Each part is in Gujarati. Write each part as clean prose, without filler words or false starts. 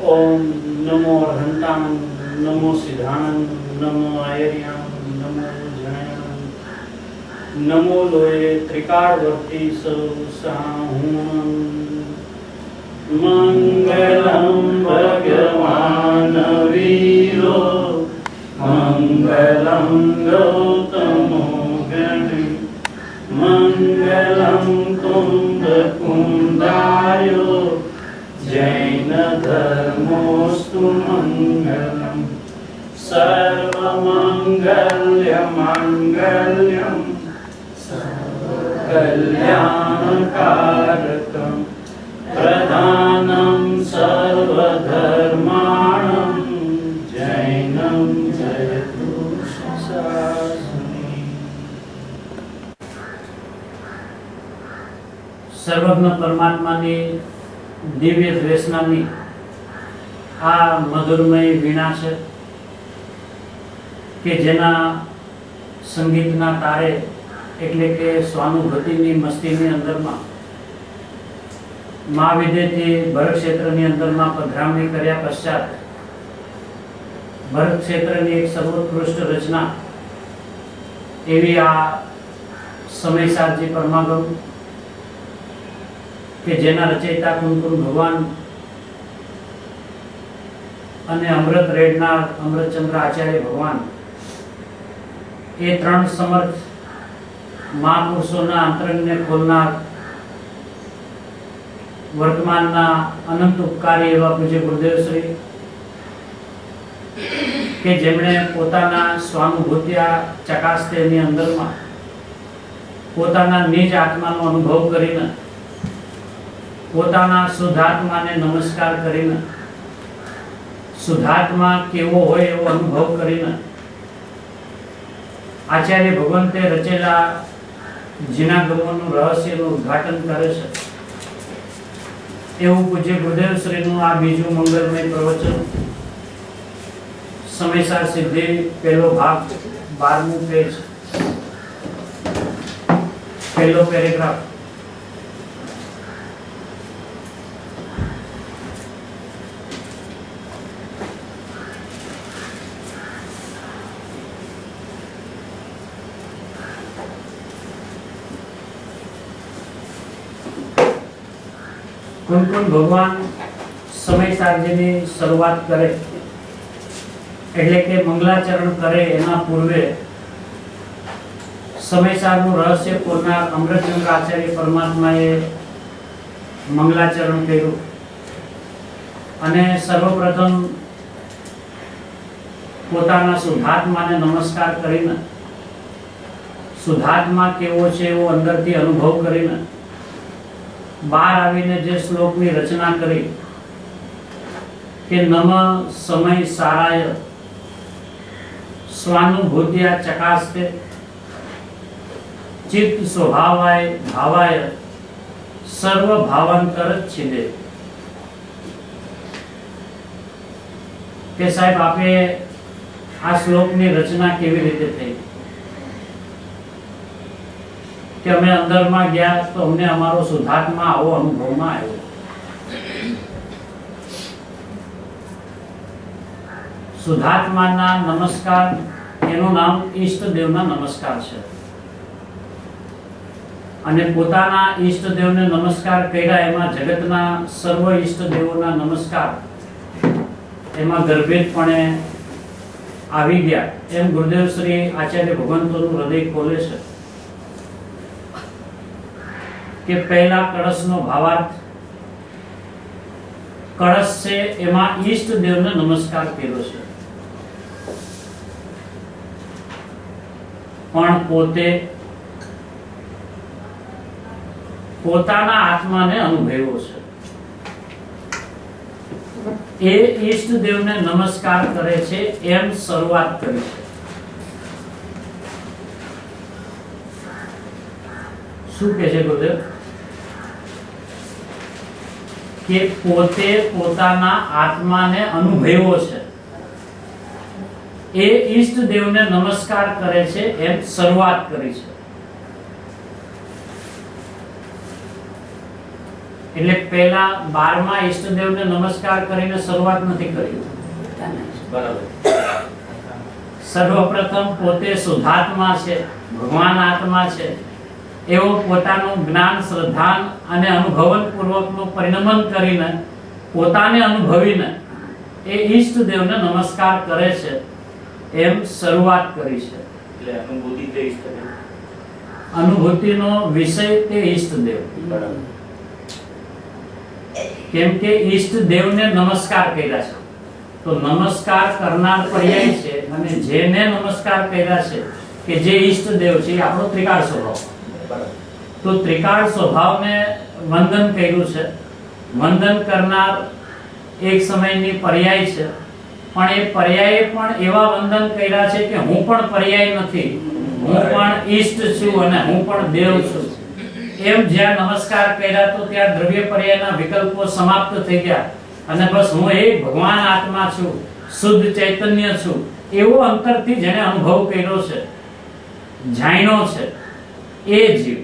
ओम नमो अर्हंतानं, नमो सिद्धानं, नमो आयर्यां, नमो जनायां, नमो लोये त्रिकालवर्ती साहूणं। मंगलं भगवान् वीरो, मंगलं गौतमो गणे, मंगलं कुंदकुंदायो, जैन धर्मोस्तु मंगलम। सर्वमंगल्यमांगल्यं सर्वकल्याणकारकं, प्रधानं सर्वधर्माणां, जैनं जयतु शासने। सर्वज्ञ परमात्माની દિવ્ય દ્વેષનાની આ મધુરમય વીણા છે કે જેના સંગીતના તારે એટલે કે સ્વાનુભૂતિની મસ્તીની અંદરમાં મા વિદેથી ભરત ક્ષેત્રની અંદરમાં પધરામણી કર્યા પશ્ચાત ભરત ક્ષેત્રની એક સર્વોત્કૃષ્ટ રચના એવી આ સમયસારજી પરમાગમ કે જેના રચયિતા કુંકુમ ભગવાન અને અમૃત રેડનાર અમૃતચંદ્ર આચાર્ય ભગવાન એ ત્રણ સમર્થ મહાપુરુષોના અંતરંગને ખોલનાર વર્તમાનના અનંત ઉપકારી એવા પૂજ્ય ગુરુદેવ શ્રી કે જેમણે પોતાના સ્વાનુભૂત્યા ચકાસતેની અંદરમાં પોતાના નિજ આત્માનો અનુભવ કરીને પોતાના શુદ્ધાત્માને નમસ્કાર કરીને શુદ્ધાત્મા કેવો હોય એવો અનુભવ કરીને આચાર્ય ભગવંતે રચેલા જીનાગમોનું રહસ્યનું ઉદ્ઘાટન કરે છે એવું પૂજ્ય ગુરુદેવ શ્રીનું આ બીજું મંગલમય પ્રવચન સમયસાર સિદ્ધિ પહેલો ભાગ 12મું પેજ પહેલો પેરેગ્રાફ। કુંકુમ ભગવાન સમયસારજીની શરૂઆત કરે એટલે કે મંગલાચરણ કરે એના પૂર્વે સમયસારનું રહસ્ય ખોલનાર અમૃતચંદ્ર આચાર્ય પરમાત્માએ મંગલાચરણ કર્યું અને સર્વપ્રથમ પોતાના શુદ્ધાત્માને નમસ્કાર કરીને શુદ્ધાત્મા કેવો છે એવો અંદરથી અનુભવ કરીને બહાર આવીને જે શ્લોકની રચના કરી કે નમ સમય સારાય સ્વાનુભૂત્યા ચકાસ્તે ચિત્ત સ્વભાવાય ભાવાય સર્વ ભાવાંતર છિદે। કે સાહેબ આપે આ શ્લોકની રચના કેવી રીતે થઈ કે અમે અંદરમાં ગયા તો અમને અમારો શુદ્ધાત્મા આવો અનુભવમાં આવ્યો। શુદ્ધાત્માના નમસ્કાર એનું નામ ઈષ્ટદેવના નમસ્કાર છે અને પોતાના ઈષ્ટદેવને નમસ્કાર કર્યા એમાં જગતના સર્વ ઈષ્ટદેવોના નમસ્કાર એમાં ગર્ભિતપણે આવી ગયા એમ ગુરુદેવ શ્રી આચાર્ય ભગવંતોનું હૃદય ખોલે છે કે પહેલા કળશનો ભાવાર્થ કળશ છે એમાં ઈષ્ટદેવને નમસ્કાર કર્યો છે પણ પોતે પોતાના આત્માને અનુભવ્યો છે એ ઈષ્ટદેવને નમસ્કાર કરે છે એમ શરૂઆત કરી છે। શું કહે છે ગુરુદેવ કે પોતે પોતાના આત્માને અનુભવ્યો છે એ ઈષ્ટદેવને નમસ્કાર કરે છે એમ શરૂઆત કરી છે। એટલે પહેલા 12મા ઈષ્ટદેવને નમસ્કાર કરીને શરૂઆત નથી કરી. બરાબર. સર્વપ્રથમ પોતે શુદ્ધાત્મા છે, ભગવાન આત્મા છે, એવો પોતાનું જ્ઞાન, શ્રદ્ધા અને અનુભવન પૂર્વકનું પરિણમન કરીને પોતાને અનુભવીને એ ઈષ્ટદેવને નમસ્કાર કરે છે એમ શરૂઆત કરી છે. એટલે અનુભૂતિ તે ઈષ્ટદેવ. અનુભૂતિનો વિષય તે ઈષ્ટદેવ. બરાબર. કેમ કે ઈષ્ટદેવને નમસ્કાર કર્યા છે તો નમસ્કાર કરનાર પર્યાય છે અને જેને નમસ્કાર કર્યા છે કે જે ઈષ્ટદેવ છે એ આપણો ત્રિકાળ સ્વભાવ. બરાબર. તો ત્રિકાળ સ્વભાવને વંદન કર્યું છે. વંદન કરનાર એક સમયની પર્યાય છે, પણ એ પર્યાયે પણ એવા વંદન કર્યા છે કે હું પણ પર્યાય નથી, હું પણ ઈષ્ટ છું અને હું પણ દેવ છું. એમ જ્યાં નમસ્કાર કર્યા તો ત્યાં દ્રવ્ય પર્યાયના વિકલ્પો સમાપ્ત થઈ ગયા અને બસ હું એક ભગવાન આત્મા છું, શુદ્ધ ચૈતન્ય છું, એવો અંતરથી જેને અનુભવ કર્યો છે, જાણ્યો છે, એ જીવ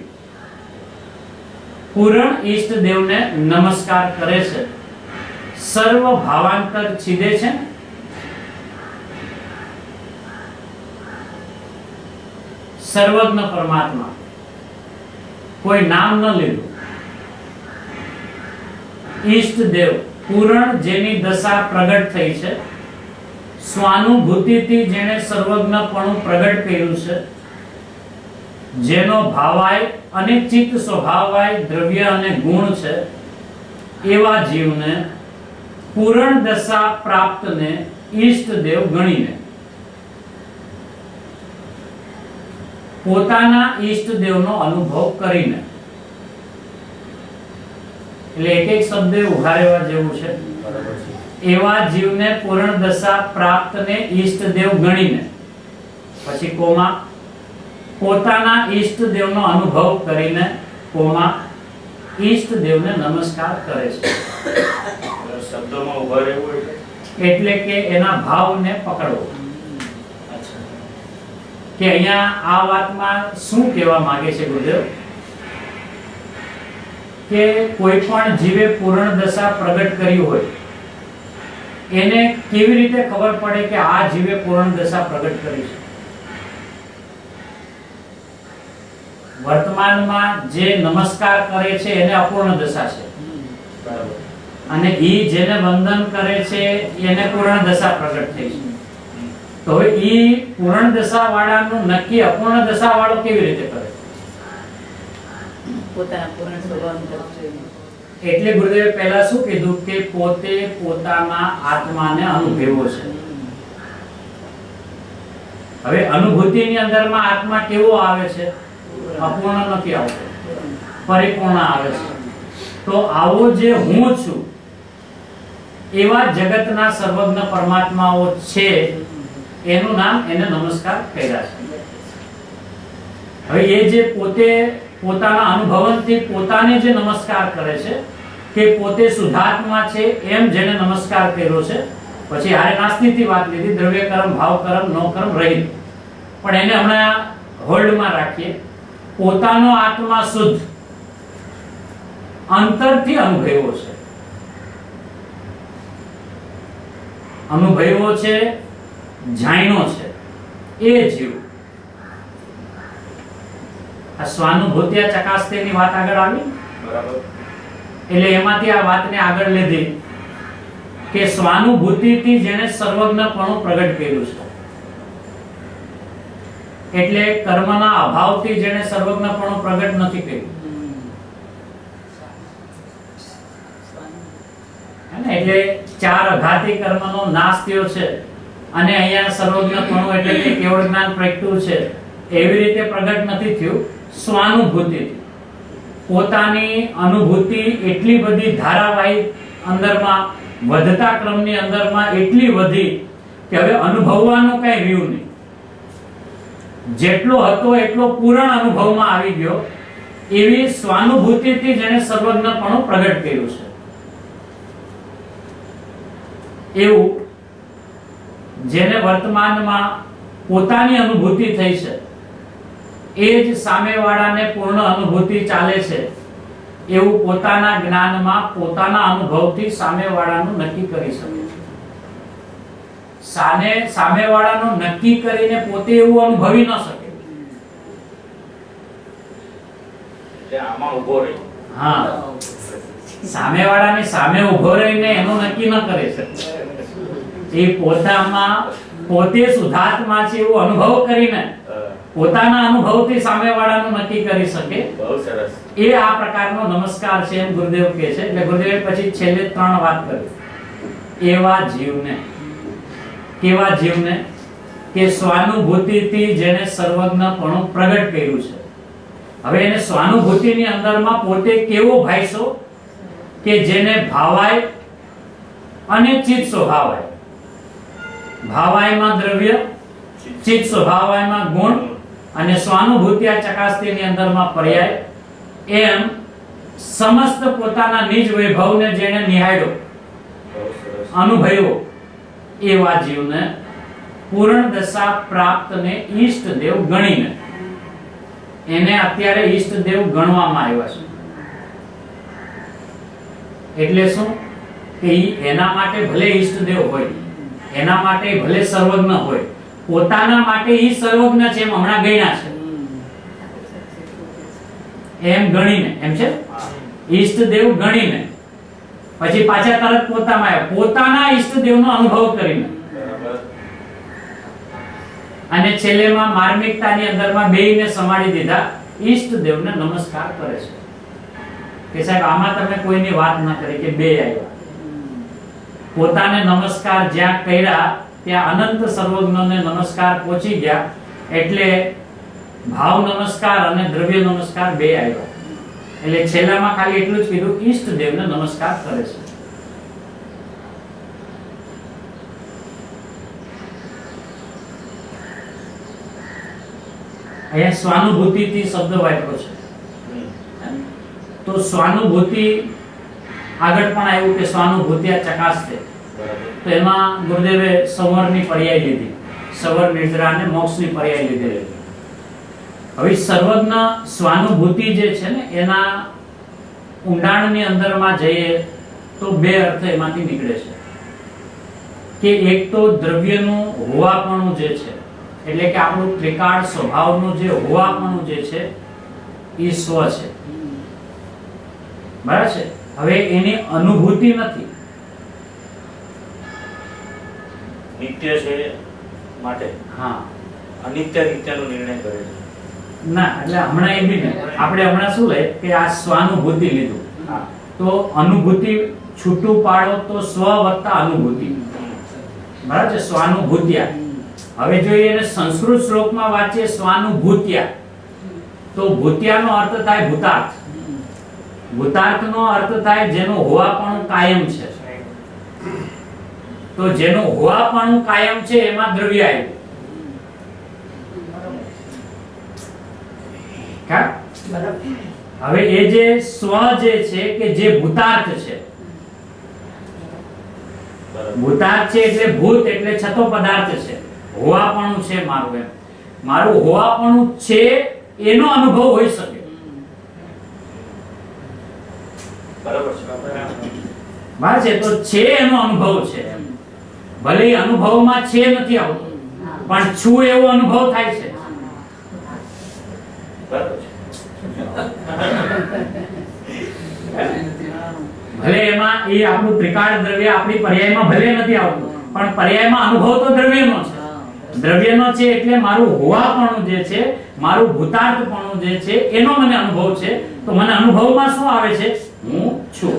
પૂરણ ઈષ્ટદેવને નમસ્કાર કરે છે. સર્વ ભાવાંતર છિદે છે. સર્વજ્ઞ પરમાત્મા, કોઈ નામ ન લીધું. ઈષ્ટદેવ પૂરણ જેની દશા પ્રગટ થઈ છે, સ્વાનુભૂતિથી જેણે સર્વજ્ઞપણું પ્રગટ કર્યું છે, જેનો ભાવાય અને ચિત્ત સ્વભાવાય દ્રવ્ય અને ગુણ છે, એવા જીવને પૂરણ દશા પ્રાપ્તને ઈષ્ટદેવ ગણીને પોતાના ઈષ્ટદેવનો અનુભવ કરીને, એટલે એક એક શબ્દ ઉભા રહેવા જેવું છે. બરાબર છે. એવા જીવને પૂર્ણ દશા પ્રાપ્તને ઈષ્ટદેવ ગણીને પછી કોમા પોતાના ઈષ્ટદેવનો અનુભવ કરીને કોમા ઈષ્ટદેવને નમસ્કાર કરે છે. શબ્દોમાં ઉભા રહેવું એટલે કે એના ભાવને પકડવો. અચ્છા. કે અહીંયા આ વાતમાં શું કહેવા માંગે છે ગુરુદેવ કે કોઈ પણ જીવે પૂર્ણ દશા પ્રગટ કરી હોય એને કેવી રીતે ખબર પડે કે આ જીવે પૂર્ણ દશા પ્રગટ કરી છે? વર્તમાનમાં જે નમસ્કાર કરે છે એને અપૂર્ણ દશા છે. બરાબર. અને ઈ જેને વંદન કરે છે એને પૂર્ણ દશા પ્રગટ થઈ છે. તો હવે ઈ પૂર્ણ દશા વાળાનું નક્કી અપૂર્ણ દશા વાળો કેવી રીતે કરે? પોતાના પૂર્ણ સ્વભાવનું કરશે. એટલે ગુરુદેવે પહેલા શું કીધું કે પોતે પોતાના આત્માને અનુભવ્યો છે. હવે અનુભૂતિની અંદરમાં આત્મા કેવો આવે છે? અપૂર્ણ નથી આવતો, પરિપૂર્ણ આવે છે. તો આવો જે હું છું એવા જગતના સર્વજ્ઞ પરમાત્માઓ છે એનું નામ એને નમસ્કાર કર્યા છે. હવે એ જે પોતે પોતાના અનુભવનથી પોતાને જે નમસ્કાર કરે છે કે પોતે શુદ્ધાત્મા છે એમ જેને નમસ્કાર કર્યો છે, પછી હારે નાસ્તિકથી વાત લીધી, દ્રવ્ય કર્મ, ભાવ કર્મ, નો કર્મ રહિત, પણ એને હમણાં હોલ્ડમાં રાખીએ. પોતાનો આત્મા શુદ્ધ અંતરથી અનુભવ્યો છે, અનુભવ્યો છે, જાણ્યો છે એ જીવ. આ સ્વાનુભૂતિ ચકાસતીની વાત આગળ આવી. બરાબર. એટલે એમાંથી આ વાતને આગળ લીધી કે સ્વાનુભૂતિથી જેણે સર્વજ્ઞપણું પ્રગટ કર્યું છે, એટલે કર્મના અભાવથી જેણે સર્વજ્ઞપણું પ્રગટ નથી કર્યું. એટલે ચાર અઘાતી કર્મનો નાશ થયો છે અને અહીંયા સર્વજ્ઞપણું એટલે કે કેવળ જ્ઞાન પ્રગટ્યું છે એવી રીતે પ્રગટ નથી થયું. સ્વાનુભૂતિ, પોતાની અનુભૂતિ એટલી બધી ધારાવાહિક અંદરમાં વધતા ક્રમની અંદરમાં એટલી વધી કે હવે અનુભવવાનું કઈ રહ્યું નહીં. જેટલો હતો એટલો પૂર્ણ અનુભવમાં આવી ગયો એવી સ્વાનુભૂતિથી જેને સર્વજ્ઞપણું પ્રગટ કર્યું છે. એવું જેને વર્તમાનમાં પોતાની અનુભૂતિ થઈ છે એ જ સામેવાળાને પૂર્ણ અનુભૂતિ ચાલે છે એવું પોતાના જ્ઞાનમાં પોતાના અનુભવથી સામેવાળાનું નક્કી કરી શકે. સામેવાળાનું નક્કી કરીને પોતે એવું અનુભવી ન શકે. એટલે આમાં ઊભો રહી. હા, સામેવાળાની સામે ઊભો રહીને એનું નક્કી ન કરી શકે. એ પોતામાં પોતે શુદ્ધાત્મા છે એવું અનુભવ કરીને પોતાના અનુભવથી સામેવાળાનું નક્કી કરી શકે. બહુ સરસ. એ આ પ્રકારનો નમસ્કાર છે એમ ગુરુદેવ કહે છે. એટલે ગુરુદેવ પછી છેલ્લે 3 વાત કરી. એવા જીવને, કેવા જીવને કે સ્વાનુભૂતિથી જેને સર્વજ્ઞપણું પ્રગટ કર્યું છે. હવે એને સ્વાનુભૂતિની અંદરમાં પોતે કેવો ભાઈસો કે જેને ભાવાય અને ચિત્ત સ્વભાવાય. ભાવાયમાં દ્રવ્ય, ચિત્ત સ્વભાવાયમાં ગુણ અને સ્વાનુભૂત્યા ચકાસ્તીની અંદરમાં પર્યાય. એમ સમસ્ત પોતાના નિજ વૈભવને જેને નિહાળ્યો, બહુ સરસ. અનુભવ્યો, એવા જીવને પૂર્ણ દશા પ્રાપ્તને ઈષ્ટદેવ ગણીને, એને અત્યારે ઈષ્ટદેવ ગણવામાં આવ્યા છે. એટલે શું કે એના માટે ભલે ઈષ્ટદેવ હોય, એના માટે ભલે સર્વજ્ઞ હોય, પોતાના માટે ઈ સર્વજ્ઞ છે એમ હમણાં ગણ્યા છે. એમ ગણીને, એમ છે ઈષ્ટદેવ ગણીને પછી પાછા તરત પોતામાં આવ્યા, પોતાના ઈષ્ટદેવનો અનુભવ કરીને. બરાબર. અને છેલ્લેમાં માર્મિકતાની અંદરમાં બેયને સમાડી દીધા. ઈષ્ટદેવને નમસ્કાર કરે છે કે સાહેબ આમાં તમે કોઈની વાત ન કરી કે બે આવ્યા. પોતાને નમસ્કાર જ્યાં કર્યા ત્યાં અનંત સર્વજ્ઞને નમસ્કાર પહોંચી ગયા. એટલે ભાવ નમસ્કાર અને દ્રવ્ય નમસ્કાર બે આવ્યા. એટલે છેલ્લામાં ખાલી એટલું જ કીધું ઈષ્ટદેવને નમસ્કાર કરે છે. અહીંયા સ્વાનુભૂતિથી શબ્દ વાપર્યો છે. તો સ્વાનુભૂતિ આગળ પણ આવ્યું કે સ્વાનુભૂત્યા ચકાસ્તે. બરાબર. તો એમાં ગુરુદેવે સંવરની પર્યાય લીધી, સવર નિદ્રા અને મોક્ષની પર્યાય લીધેલી. હવે સર્વજ્ઞ સ્વાનુભૂતિ જે છે ને એના ઊંડાણની અંદરમાં જઈએ તો બે અર્થ એમાંથી નીકળે છે કે એક તો દ્રવ્યનું હોવાપણું જે છે, એટલે કે આપણું ત્રિકાળ સ્વભાવનું જે હોવાપણું જે છે એ સ્વ છે. બરાબર છે. હવે એની અનુભૂતિ નથી. નિત્ય છે માટે હા, અનિત્ય નિત્યનો નિર્ણય કરે છે. ના એટલે હમણાં એ બી ને આપણે હમણાં શું લે કે આ સ્વાનુભૂતિ લીધું. હા. તો અનુભૂતિ છૂટું પાડો તો સ્વ વત્તા અનુભૂતિ. બરાબર છે. સ્વાનુભૂત્યા. હવે જો એને સંસ્કૃત શ્લોકમાં વાંચીએ સ્વાનુભૂત્યા, તો ભૂત્યાનો અર્થ થાય ભૂતાર્થ. ભૂતાર્થનો અર્થ થાય જેનો હોવાપણું કાયમ છે. તો જેનો હોવાપણું કાયમ છે એમાં દ્રવ્ય આવ્યું. હવે એ જે સ્વ જે છે કે જે ભૂતાર્થ છે, ભૂતાર્થ છે એટલે ભૂત એટલે છતો પદાર્થ છે, હોવાપણું છે મારું. એમ મારું હોવાપણું છે એનો અનુભવ હોઈ શકે. બરાબર છે. બરાબર છે. તો છે એનો અનુભવ છે. ભલે એ અનુભવમાં છે નથી આવતો પણ છું એવો અનુભવ થાય છે. બરાબર છે. ભલે એમાં એ આપણું ત્રિકાળ દ્રવ્ય આપણી પર્યાયમાં ભલે નથી આવતું પણ પર્યાયમાં અનુભવ તો દ્રવ્યનો છે. દ્રવ્યનો છે એટલે મારું હોવાપણું જે છે, મારું ભૂતાર્થપણું જે છે એનો મને અનુભવ છે. તો મને અનુભવમાં શું આવે છે? હું છું.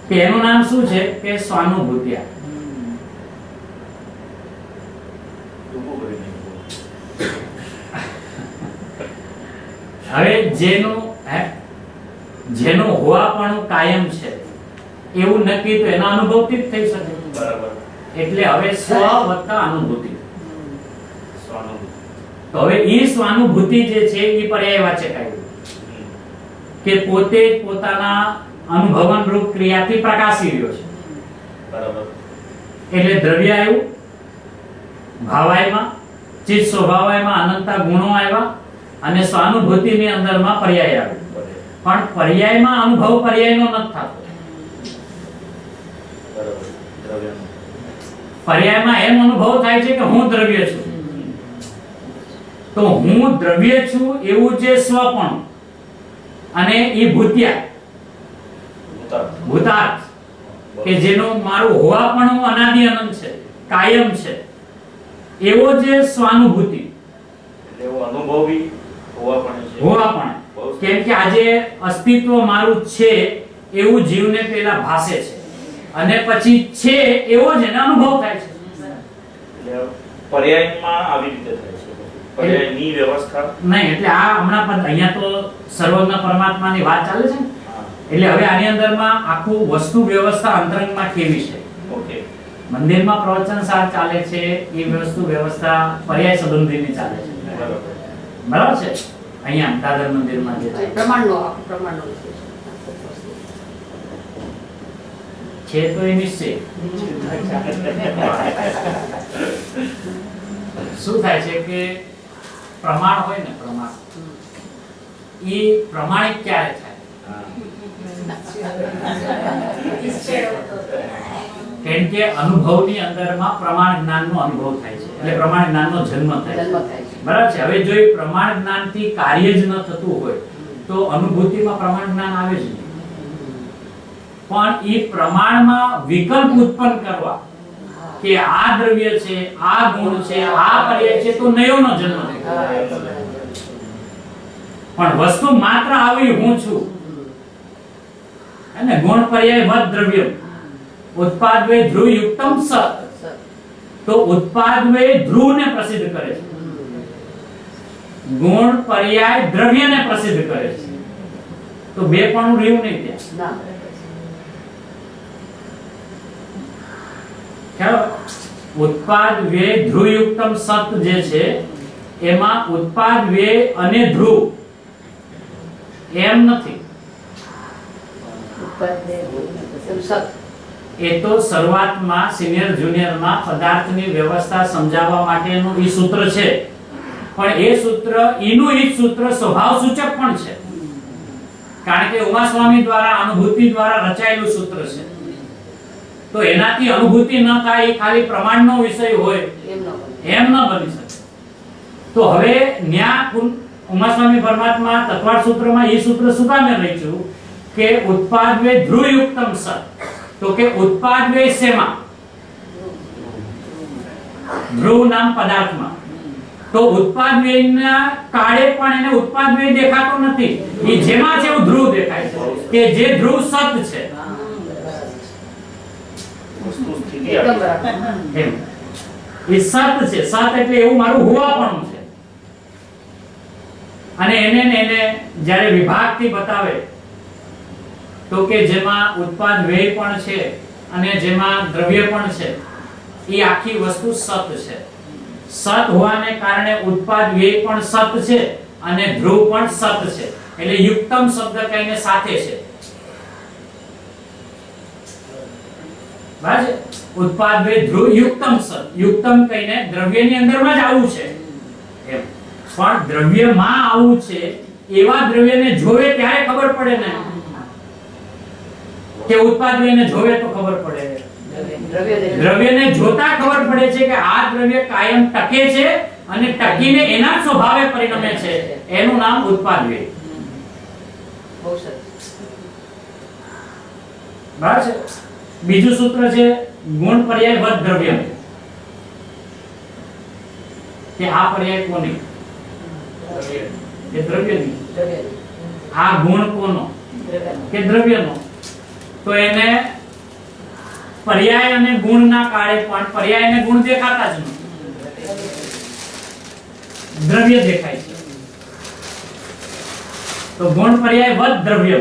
કે એનું નામ શું છે કે સ્વાનુભૂત્યા. ટૂંકું કરી નાખ્યું. હવે જેનું હોવાપણું કાયમ છે એવું નક્કી તો એના અનુભવથી જ થઈ શકે. બરાબર. એટલે હવે સ્વ વત્તા અનુભૂતિ. સ્વાનુભૂતિ. તો હવે ઈ સ્વાનુભૂતિ જે છે એ પર્યાયવાચક આવ્યું કે પોતે જ પોતાના અનુભવન રૂપ ક્રિયાથી પ્રકાશી રહ્યો છે. બરાબર. એટલે દ્રવ્ય આવ્યું, ભાવાયમાં, ચિત્ત સ્વભાવાયમાં અનંતા ગુણો આવ્યા અને સ્વાનુભૂતિની અંદરમાં પર્યાય આવ્યો. પણ પર્યાયમાં અનુભવ પર્યાયનો નથી થતો. બરાબર. દ્રવ્યનો. પર્યાયમાં એમ અનુભવ થાય છે કે હું દ્રવ્ય છું. તો હું દ્રવ્ય છું એવું જે સ્વપણ અને એ ભૂત્યા ભૂતાર્થ. ભૂતાર્થ કે જેનું મારું હોવાપણું અનાદિ અનંત છે, કાયમ છે, એવો જે સ્વાનુભૂતિ એટલે એવો અનુભવી હોવા પણ છે. હોવાપણ, કેમ કે આજે અસ્તિત્વ મારું છે એવું જીવને પેલા ભાસે છે અને પછી છે એવો જ એને અનુભવ થાય છે. એટલે પર્યાયમાં આવી રીતે થાય છે. પર્યાયની વ્યવસ્થા. નહીં, એટલે આ હમણાં પણ અહીંયા તો સર્વજ્ઞ પરમાત્માની વાત ચાલે છે ને, હા. એટલે હવે આની અંદરમાં આખું વસ્તુ વ્યવસ્થા અંતરંગમાં કેવી છે. ઓકે. મંદિરમાં પ્રવચન સાર ચાલે છે, એ વસ્તુ વ્યવસ્થા પર્યાય સંબંધીની ચાલે છે. બરાબર. બરાબર છે. અહીંયા દાદર મંદિરમાં જે છે પ્રમાણનો વિષય છે તો એ નિશ્ચય. શું થાય છે કે પ્રમાણ હોય ને, પ્રમાણ એ પ્રમાણિક ક્યારે થાય? હા. કેમ કે અનુભવની અંદરમાં પ્રમાણ જ્ઞાનનો અનુભવ થાય છે, એટલે પ્રમાણ જ્ઞાનનો જન્મ થાય છે. બરાબર છે. હવે જો એ પ્રમાણ જ્ઞાનથી કાર્ય જ ન થતું હોય તો અનુભૂતિમાં પ્રમાણ જ્ઞાન આવે જ નહીં. પણ એ પ્રમાણમાં વિકલ્પ ઉત્પન્ન કરવા કે આ દ્રવ્ય છે, આ ગુણ છે, આ પર્યાય છે, તો નયોનો જન્મ થાય. પણ વસ્તુ માત્ર આવી હું છું, અને ગુણ પર્યાય વદ દ્રવ્ય ઉત્પાદવે ધ્રુવ યુક્તમ સત, તો ઉત્પાદવે ધ્રુવને પ્રસિદ્ધ કરે છે, ગુણ પર્યાય દ્રવ્યને પ્રસિદ્ધ કરે છે. તો બે પણ રહ્યું નહીં ત્યાં. ઉત્પાદ વે ધ્રુવ યુક્તમ સત જે છે એમાં ઉત્પાદ વે અને ધ્રુવ એમ નથી. એ તો શરૂઆતમાં સિનિયર જુનિયરમાં પદાર્થની વ્યવસ્થા સમજાવવા માટેનું ઈ સૂત્ર છે, પણ એ સૂત્ર ઈનું ઈ સૂત્ર સ્વભાવ સૂચક પણ છે, કારણ કે ઉમા સ્વામી દ્વારા અનુભૂતિ દ્વારા રચાયેલું સૂત્ર છે. તો એનાથી અનુભૂતિ ન થાય, એ ખાલી પ્રમાણનો વિષય હોય એમ ન બની શકે. તો હવે ન્યા ઉમા સ્વામી પરમાત્મા તત્વાર્થ સૂત્રમાં એ સૂત્ર શું કામે લખ્યું કે ઉત્પાદવે ધ્રુવ યુક્તમ સત, તો કે ઉત્પાદવે શેમાં? ધ્રુવ નામ પદાર્થમાં. તો ઉત્પાદવેના કાળે પણ એને ઉત્પાદવે દેખાતો નથી, એ જેમાં છે એવું ધ્રુવ દેખાય છે, કે જે ધ્રુવ સત છે. વસ્તુ સ્થિતિ એકદમ આપી. બરાબર. એમ એ સત છે. સત એટલે એવું મારું હોવાપણું છે. અને એને જ્યારે વિભાગથી બતાવે તો કે જેમાં ઉત્પાદ વ્યય પણ છે અને જેમાં દ્રવ્ય પણ છે, એ આખી વસ્તુ સત છે. સત હોવાને કારણે ઉત્પાદ વ્યય પણ સત છે અને ધ્રુવ પણ સત છે, એટલે યુક્તમ શબ્દ કહીને સાથે છે. બરાબર. ઉત્પાદ વે ધ્રુવ યુક્તમ સત, યુક્તમ કહીને દ્રવ્યની અંદરમાં જ આવું છે એમ. પણ દ્રવ્યમાં આવું છે એવા દ્રવ્યને જોવે ત્યારે ખબર પડે ને, કે ઉત્પાદ વેને જોવે તો ખબર પડે. દ્રવ્યને જોતા ખબર પડે છે કે આ દ્રવ્ય કાયમ ટકે છે અને ટકીને એના જ સ્વભાવે પરિણમે છે, એનું નામ ઉત્પાદ વે. બહુ સરસ. બરાબર છે. બીજું સૂત્ર છે ગુણ પર્યાય વદ દ્રવ્ય, કે આ પર્યાય કોની? એ દ્રવ્યની. આ ગુણ કોનો? કે દ્રવ્યનો. તો એને પર્યાય અને ગુણના કાળે પણ પર્યાય અને ગુણ દેખાતા જ નથી, દ્રવ્ય દેખાય છે. તો ગુણ પર્યાય વદ દ્રવ્ય,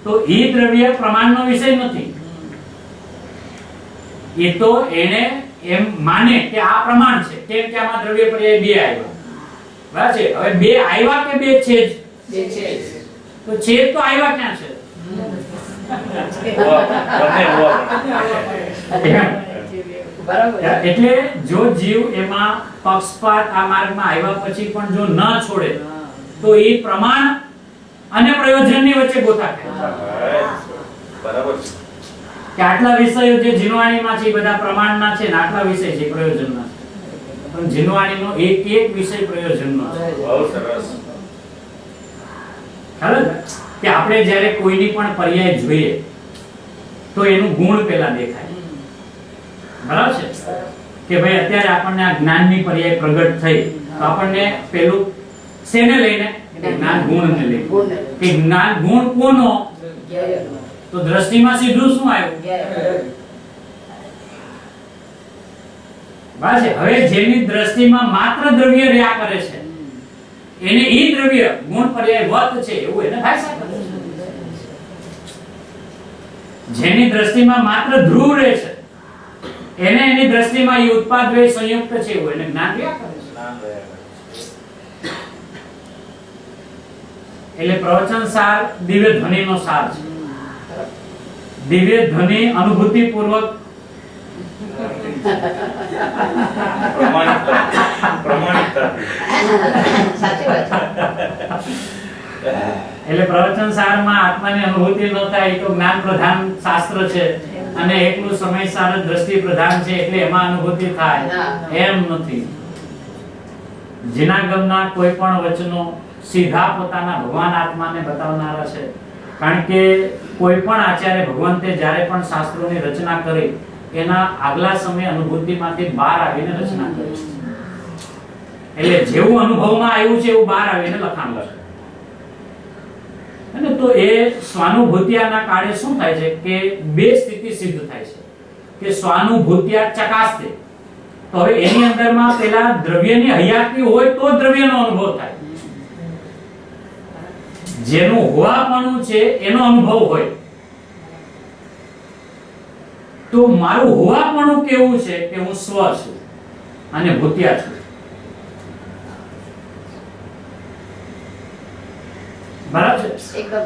તો એ દ્રવ્ય પ્રમાણનો વિષય નથી. એ તો એને એમ માને કે આ પ્રમાણ છે, કેમ કે આમાં દ્રવ્ય પર્યાય બે આવ્યા. બરાબર છે. હવે બે આવ્યા કે બે છે જ? બે છે. તો છેદ તો આવ્યા ક્યાં છે? બંને હોવા પણ. બરાબર. એટલે જો જીવ એમાં પક્ષપાત આ માર્ગમાં આવ્યા પછી પણ જો ન છોડે તો એ પ્રમાણ અને પ્રયોજનની વચ્ચે ગોથા ખાય બરાબર છે. કે આટલા વિષયો જે જીનવાણીમાં છે એ બધા પ્રમાણના છે ને આટલા વિષય છે પ્રયોજનના છે, પણ જીનવાણીનો એક એક વિષય પ્રયોજનનો છે. બહુ સરસ. ખબર કે આપણે જ્યારે કોઈની પણ પર્યાય જોઈએ તો એનું ગુણ પેલા દેખાય. બરાબર છે કે ભાઈ અત્યારે આપણને આ જ્ઞાનની પર્યાય પ્રગટ થઈ તો આપણને પેલું શેને લઈને જ્ઞાન ગુણને લઈને કે જ્ઞાન ગુણ કોનો, તો દ્રષ્ટિમાં સીધું શું આવ્યું? બરાબર છે. હવે જેની દ્રષ્ટિમાં માત્ર દ્રવ્ય રહ્યા કરે છે એને ઈ દ્રવ્ય ગુણ પર્યાય વત છે એવું એને ભાષા કરે છે. જેની દ્રષ્ટિમાં માત્ર ધ્રુવ રહે છે એને એની દ્રષ્ટિમાં ઈ ઉત્પાદ વે સંયુક્ત છે એવું એને જ્ઞાન રહ્યા કરે છે. જ્ઞાન રહ્યા કરે છે. એટલે પ્રવચન સાર દિવ્ય ધ્વનિનો સાર છે. દિવ્ય ધ્વનિ અનુભૂતિ પૂર્વક પ્રમાણિકતા. સાચી વાત છે. એટલે પ્રવચન સારમાં આત્માની અનુભૂતિ ન થાય એ તો જ્ઞાન પ્રધાન શાસ્ત્ર છે અને એકલું સમય સાર જ દ્રષ્ટિ પ્રધાન છે એટલે એમાં અનુભૂતિ થાય એમ નથી. જીનાગમના કોઈ પણ વચનો સીધા પોતાના ભગવાન આત્માને બતાવનારા છે. કારણ કે કોઈ પણ આચાર્ય ભગવંતે જ્યારે પણ શાસ્ત્રોની રચના કરી એના આગલા સમય અનુભૂતિમાંથી બહાર આવીને રચના કરી. એટલે જેવું અનુભવમાં આવ્યું છે એવું બહાર આવીને લખાણ લખે. અને તો એ સ્વાનુભૂતિયાના કાળે શું થાય છે કે બે સ્થિતિ સિદ્ધ થાય છે કે સ્વાનુભૂતિયા ચકાસ્તે, તો હવે એની અંદરમાં પેલા દ્રવ્યની હયાતી હોય તો દ્રવ્યનો અનુભવ થાય. જેનું હોવાપણું છે એનો અનુભવ હોય તો મારું હોવાપણું કેવું છે કે હું સ્વ છું અને ભૂતિયા છું. બરાબર છે. એકદમ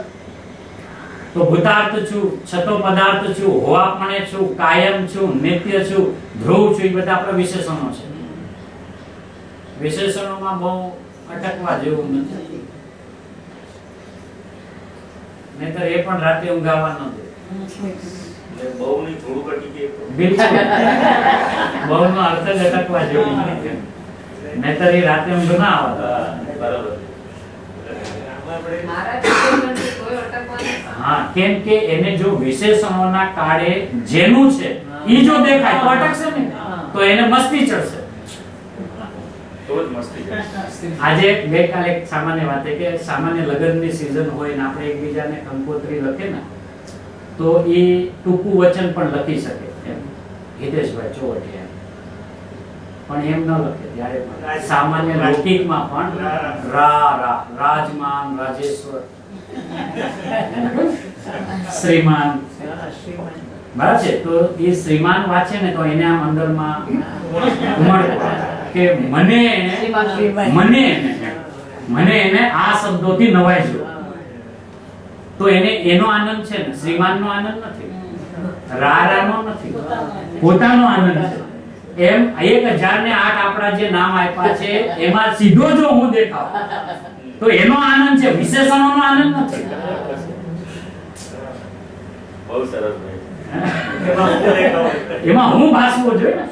તો ભૂતાર્થ છું, છતો પદાર્થ છું, હોવાપણે છું, કાયમ છું, નિત્ય છું, ધ્રુવ છું, એ બધા આપણા વિશેષણો છે. વિશેષણોમાં બહુ અટકવા જેવું નથી. નહીતર એ પણ રાતે ઊંઘાવા ન દે. એટલે બહુની થોડું ઘટી ગયું. બિલકુલ બહુનો અર્થ જ અટકવા જેવું નથી. નહીતર એ રાતે ઊંઘ ના આવે. બરાબર. મારા વિશેષણથી કોઈ અટકવાનું હા, કેમ કે એને જો વિશેષણોના કાળે જેનું છે ઈ જો દેખાય તો અટકશે ને, તો એને મસ્તી ચડશે. તો જ મસ્તી કરે. આજે ગઈકાલે એક સામાન્ય વાત છે કે સામાન્ય લગ્નની સીઝન હોય ને આપણે એકબીજાને કંકોત્રી લખે ને તો એ ટૂંકું વચન પણ લખી શકે એમ હિતેશભાઈ ચોવટિયા, પણ એમ ન લખે ત્યારે પણ સામાન્ય લૌકિકમાં પણ રા રા રાજમાન રાજેશ્વર શ્રીમાન બરાબર છે. તો એ શ્રીમાન વાંચે ને તો એને આમ અંદરમાં ઉમળ કે મને એને આ શબ્દોથી નવાઈજો. તો એને એનો આનંદ છે ને, શ્રીમાનનો આનંદ નથી, રારાનો નથી, પોતાનો આનંદ છે. એમ 1008 આપણા જે નામ આપ્યા છે એમાં સીધો જો હું દેખાવ તો એનો આનંદ છે, વિશેષણોનો આનંદ નથી. બહુ સરસ ભાઈ. એમાં હું ભાસવો જોઈએ ને,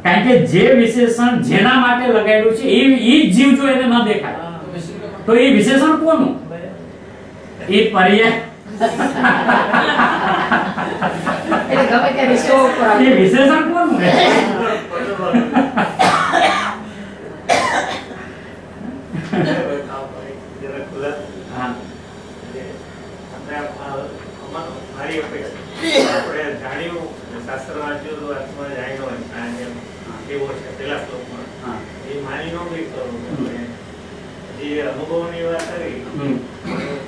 કારણ કે જે વિશેષણ જેના માટે લગાડ્યું છે એ જીવ જો એને ન દેખાય તો એ વિશેષણ કોનું? એ પર્યાય એટલે ગમે ત્યારે શો ઉપર એ વિશેષણ કોનું? હા. મારી અપેક્ષા આપણે જાણ્યું શાસ્ત્ર વાંચ્યું તો આત્મા જાણ્યો હોય આ જેમ કેવો છે પેલા શ્લોકમાં હા. એ માની નો બી કરો જે અનુભવની વાત કરી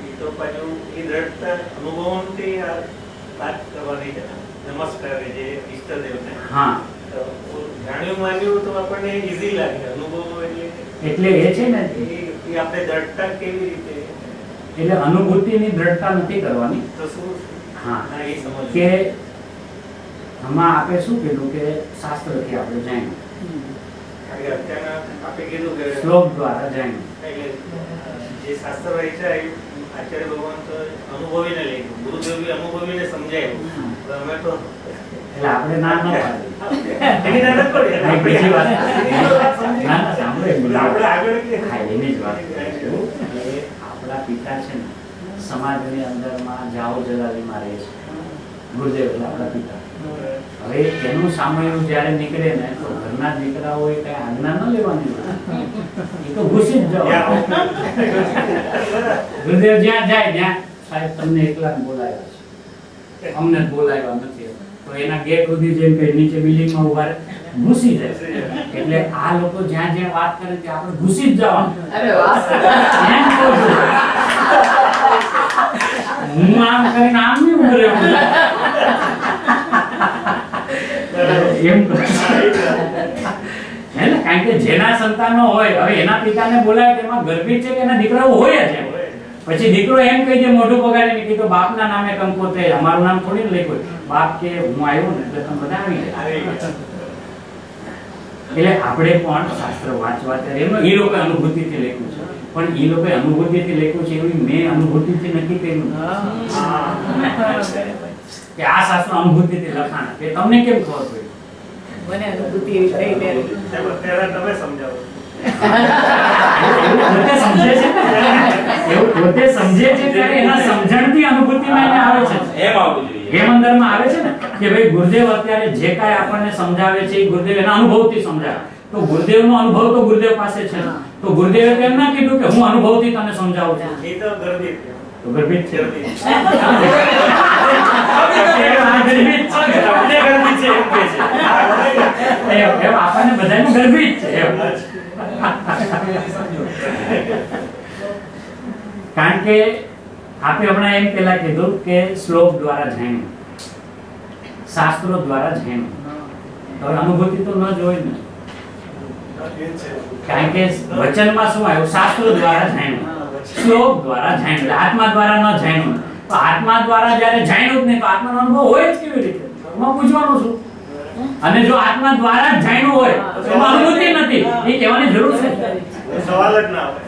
એ તો પાછું એ દ્રઢતા અનુભવથી આ વાત કરવાની છે. નમસ્કાર જે ઈષ્ટદેવને હા. તો જાણ્યું માન્યું તો આપણને ઈઝી લાગે. અનુભવ એટલે એ છે ને એ આપણે દ્રઢતા કેવી રીતે એટલે અનુભૂતિની દ્રઢતા નથી કરવાની. તો શું હા. ના એ સમજ કે આમાં આપણે શું કીધું કે શાસ્ત્રથી આપણે જાણ્યું, અત્યારના આપણે કીધું કે શ્લોક દ્વારા જાણ્યું. એટલે જે શાસ્ત્ર વાંચ્યા એ આચાર્ય ભગવાન તો અનુભવીને લઈ ગયું, ગુરુદેવ બી અનુભવીને સમજાયું. તો અમે તો એટલે આપણે ના ન પાડીએ. એની ના નથી પડી. નહીં, બીજી વાત. એની તો વાત સમજી. ના, ના, સાંભળો, એક મિનિટ. આપણે આગળ કે હા, એની જ વાત કરું છું. કે આપણા પિતા છે ને સમાજની અંદરમાં જાઓ જલાલીમાં રહે છે. ગુરુદેવ એટલે આપણા પિતા. હવે એનું સામયિક જ્યારે નીકળે ને તો ઘરના દીકરાઓએ કઈ આજ્ઞા ન લેવાની હોય. એ તો ઘૂસી જ જવાનું. ગુરુદેવ જ્યાં જાય ત્યાં સાહેબ તમને એકલા બોલાવ્યા છે, અમને જ બોલાવ્યા નથી. તો એના ગેટ સુધી જેમ કે નીચે બિલ્ડિંગમાં ઉભા રહે, ઘૂસી જાય. એટલે આ લોકો જ્યાં જ્યાં વાત કરે ત્યાં આપણે ઘૂસી જ જવાનું. અરે વાહ. એમ કહું છું. હું આમ કરીને આમ નહીં ઉભો રહ્યો. એમ કહું. હે ને, કારણ કે જેના સંતાનો હોય, હવે એના પિતાને બોલાવે તેમાં ગર્ભિત છે કે એના દીકરાઓ હોય જ એમ. પછી દીકરો એમ કહી દે મોઢું બગાડીને કે તો બાપના નામે કંકોત્રી, અમારું નામ થોડી ને લખ્યું. બાપ કે હું આવ્યો ને એટલે તમે બધા આવી ગયા. એટલે આપણે પણ શાસ્ત્ર વાંચવા ત્યારે એમાં એ લોકો અનુભૂતિથી લખ્યું છે, પણ એ લોકો અનુભૂતિથી લખ્યું છે એવું મેં અનુભૂતિથી નક્કી કર્યું કે આ શાસ્ત્ર અનુભૂતિથી લખાણા. કે તમને કેમ ખબર પડી? મને અનુભૂતિ એવી થઈ ગઈ. ત્યારે તમે સમજાવો. પોતે સમજે છે ને, એવું પોતે સમજે છે ત્યારે એના સમજણથી અનુભૂતિમાં એને આવે છે. એમ આવવું જોઈએ. એમ અંદરમાં આવે છે ને કે ભાઈ ગુરુદેવ અત્યારે જે કાંઈ આપણને સમજાવે છે એ ગુરુદેવ એના અનુભવથી સમજાવે. તો ગુરુદેવનો અનુભવ તો ગુરુદેવ પાસે છે. તો ગુરુદેવે તો એમ ના કીધું કે હું અનુભવથી તને સમજાવું છું. એ તો ગર્ભિત. તો ગર્ભિત છે. ગર્ભિત. તમને ગર્ભિત છે એમ કહે છે. એમ આપણને બધાને ગર્ભિત છે એમ. કારણ કે આપણે હમણાં એમ પહેલા કીધું કે શ્લોક દ્વારા જાણ્યું, શાસ્ત્રો દ્વારા જાણ્યું. તો હવે અનુભૂતિ તો ન જ હોય ને, કારણ કે વચનમાં શું આવ્યું? શાસ્ત્રો દ્વારા જાણ્યું, શ્લોક દ્વારા જાણ્યું, આત્મા દ્વારા ન જાણ્યું. તો આત્મા દ્વારા જ્યારે જાણ્યું જ નહીં તો આત્માનો અનુભવ હોય જ કેવી રીતે? એમાં પૂછવાનું શું? અને જો આત્મા દ્વારા જ જાણ્યું હોય તો એમાં અનુભૂતિ નથી, એ કહેવાની જરૂર છે. સવાલ જ ના આવે.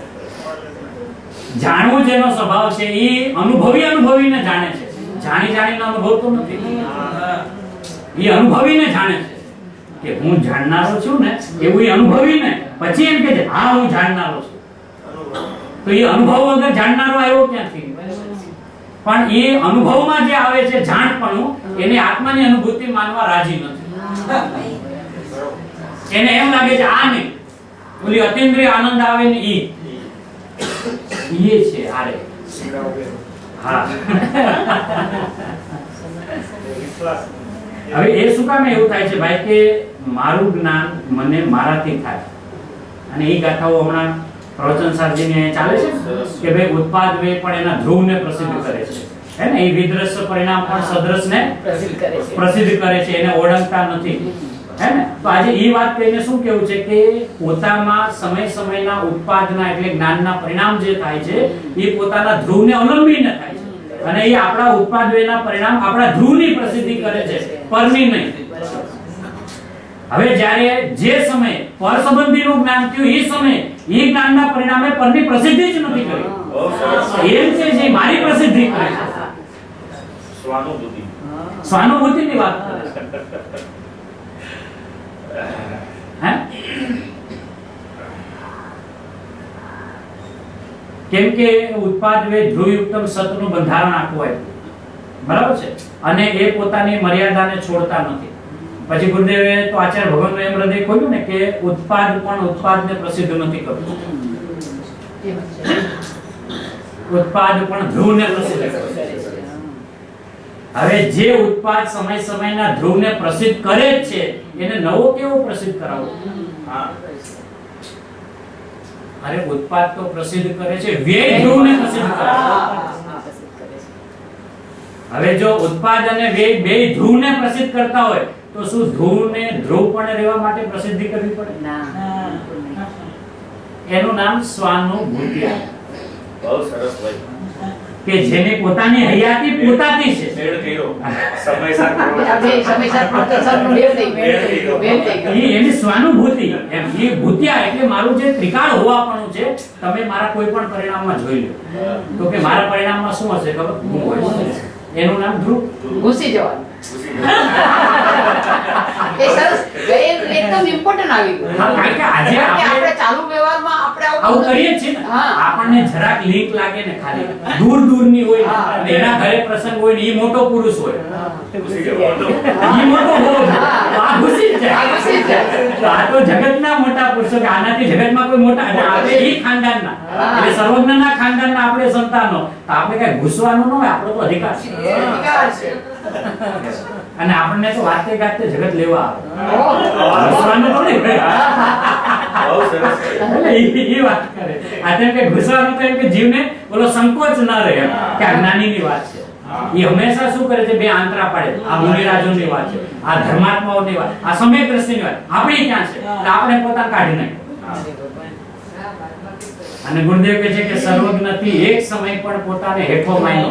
જાણવું જેનો સ્વભાવ છે એ અનુભવીને જાણે છે. જાણીને અનુભવતો નથી. એ અનુભવીને જાણે છે કે હું જાણનારો છું ને, એવું એ અનુભવીને પછી એમ કહે છે હા હું જાણનારો છું. તો એ અનુભવ વગર જાણનારો આવ્યો ક્યાંથી? પણ એ અનુભવમાં જે આવે છે જાણપણું, એને આત્માની અનુભૂતિ માનવા રાજી નથી. એને એમ લાગે છે આ નહીં, ઓલી અતિન્દ્રિય આનંદ આવે ને ઈ છે આરે. હા. વિશ્વાસ. હવે એ શું કામ એવું થાય છે ભાઈ કે મારું જ્ઞાન મને મારાથી થાય. અને એ ગાથાઓ હમણાં પ્રવચન સારજીને ચાલે છે કે ભાઈ ઉત્પાદ વે પણ એના ધ્રુવને પ્રસિદ્ધ કરે છે, હે ને? એ વિદ્રશ્ય પરિણામ પણ સદ્રશને પ્રસિદ્ધ કરે છે, એને ઓળખતા નથી, હે ને? તો આજે એ વાત કહીને શું કેવું છે કે પોતામાં સમયના ઉત્પાદના એટલે જ્ઞાનના પરિણામ જે થાય છે એ પોતાના ધ્રુવને અવલંબીને થાય છે. અને એ આપણા ઉત્પાદના પરિણામ આપણા ધ્રુવની પ્રસિદ્ધિ કરે છે, પરની નહીં. હવે જ્યારે જે સમય પર સંબંધીનું જ્ઞાન થયું એ સમય એ જ્ઞાનના પરિણામે પરની પ્રસિદ્ધિ જ નથી કરી. એમ છે જે મારી પ્રસિદ્ધિ કરે છે. સ્વાનુભૂતિ. સ્વાનુભૂતિની વાત કરે છે. હે? કેમ કે ઉત્પાદ વે ધ્રુવયુક્તમ સતનું બંધારણ આખું આપ્યું, બરાબર છે? અને એ પોતાની મર્યાદાને છોડતા નથી. પછી ગુરુદેવે તો આચાર્ય ભગવાનનું એમ હૃદય ખોલ્યું ને કે ઉત્પાદ પણ ઉત્પાદને પ્રસિદ્ધ નથી કરતું, ઉત્પાદ પણ ધ્રુવને પ્રસિદ્ધ કરે છે. હવે જે ઉત્પાદ સમયના ધ્રુવને પ્રસિદ્ધ કરે જ છે એને નવો કેવો પ્રસિદ્ધ કરાવો? હા. અરે ઉત્પાદ તો પ્રસિદ્ધ કરે છે, વ્યય ધ્રુવને પ્રસિદ્ધ કરે છે. હવે જો ઉત્પાદ અને વ્યય બે ધ્રુવને પ્રસિદ્ધ કરતા હોય તો શું ધ્રુવને ધ્રુવપણે રહેવા માટે પ્રસિદ્ધિ કરવી પડે? એનું નામ સ્વાનુભૂતિ. બહુ સરસ ભાઈ. કે જેને પોતાની હયાતી પોતાથી છે. મેળ કર્યો. સમયસર આપણે સમયસર પ્રોત્સાહનનો મેળ થઈ ગયો. મેળ થઈ ગયો. એની સ્વાનુભૂતિ એમ એ ભૂત્યા એટલે મારું જે ત્રિકાળ હોવાપણું છે તમે મારા કોઈ પણ પરિણામમાં જોઈ લો તો કે મારા પરિણામમાં શું હશે ખબર? હું હોઈશ. એનું નામ ધ્રુવ. ઘૂસી જવાનું. એ સરસ એ એકદમ ઇમ્પોર્ટન્ટ આવી ગયું. હા, કારણ કે આજે કારણ કે આપણે આપણે ચાલુ વ્યવહારમાં આપણે આવું કરીએ છીએ ને હા. આપણને જરાક લીક લાગે ને ખાલી દૂરની હોય હા. અને એના ઘરે પ્રસંગ હોય ને એ મોટો પુરુષ હોય હા. ઈ મોટો હોય હા. તો આ ઘૂસી જ આ ઘૂસી જ જાય. જાય. તો આ તો જગતના મોટા પુરુષો કે આનાથી જગતમાં કોઈ મોટા અને આપણે ઈ ખાનદાનના હા. એટલે સર્વજ્ઞના ખાનદાનના આપણે સંતાનો તો આપણે કઈ ઘૂસવાનું ન હોય આપણો તો અધિકાર છે એ અધિકાર છે. અને આપણને તો વાતે ગાતે જગત લેવા આવે ઓહો. ઘૂસવાનું તો નહીં ભાઈ. બહુ સરસ છે. એટલે ઈ વાત કરે આ તેમ કે ઘૂસવાનું તો એમ કે જીવને બોલો સંકોચ ન રહે એમ કે આ જ્ઞાનીની વાત છે. એ હંમેશા શું કરે છે બે આંતરા પાડે આ મુનિરાજોની વાત છે આ ધર્માત્માઓની વાત આ સમય દ્રષ્ટિની વાત આપણી ક્યાં છે એટલે આપણે પોતાને કાઢી નાખીએ અને ગુરુદેવ કહે છે કે સર્વજ્ઞથી એક સમય પણ પોતાને હેઠો માન્યો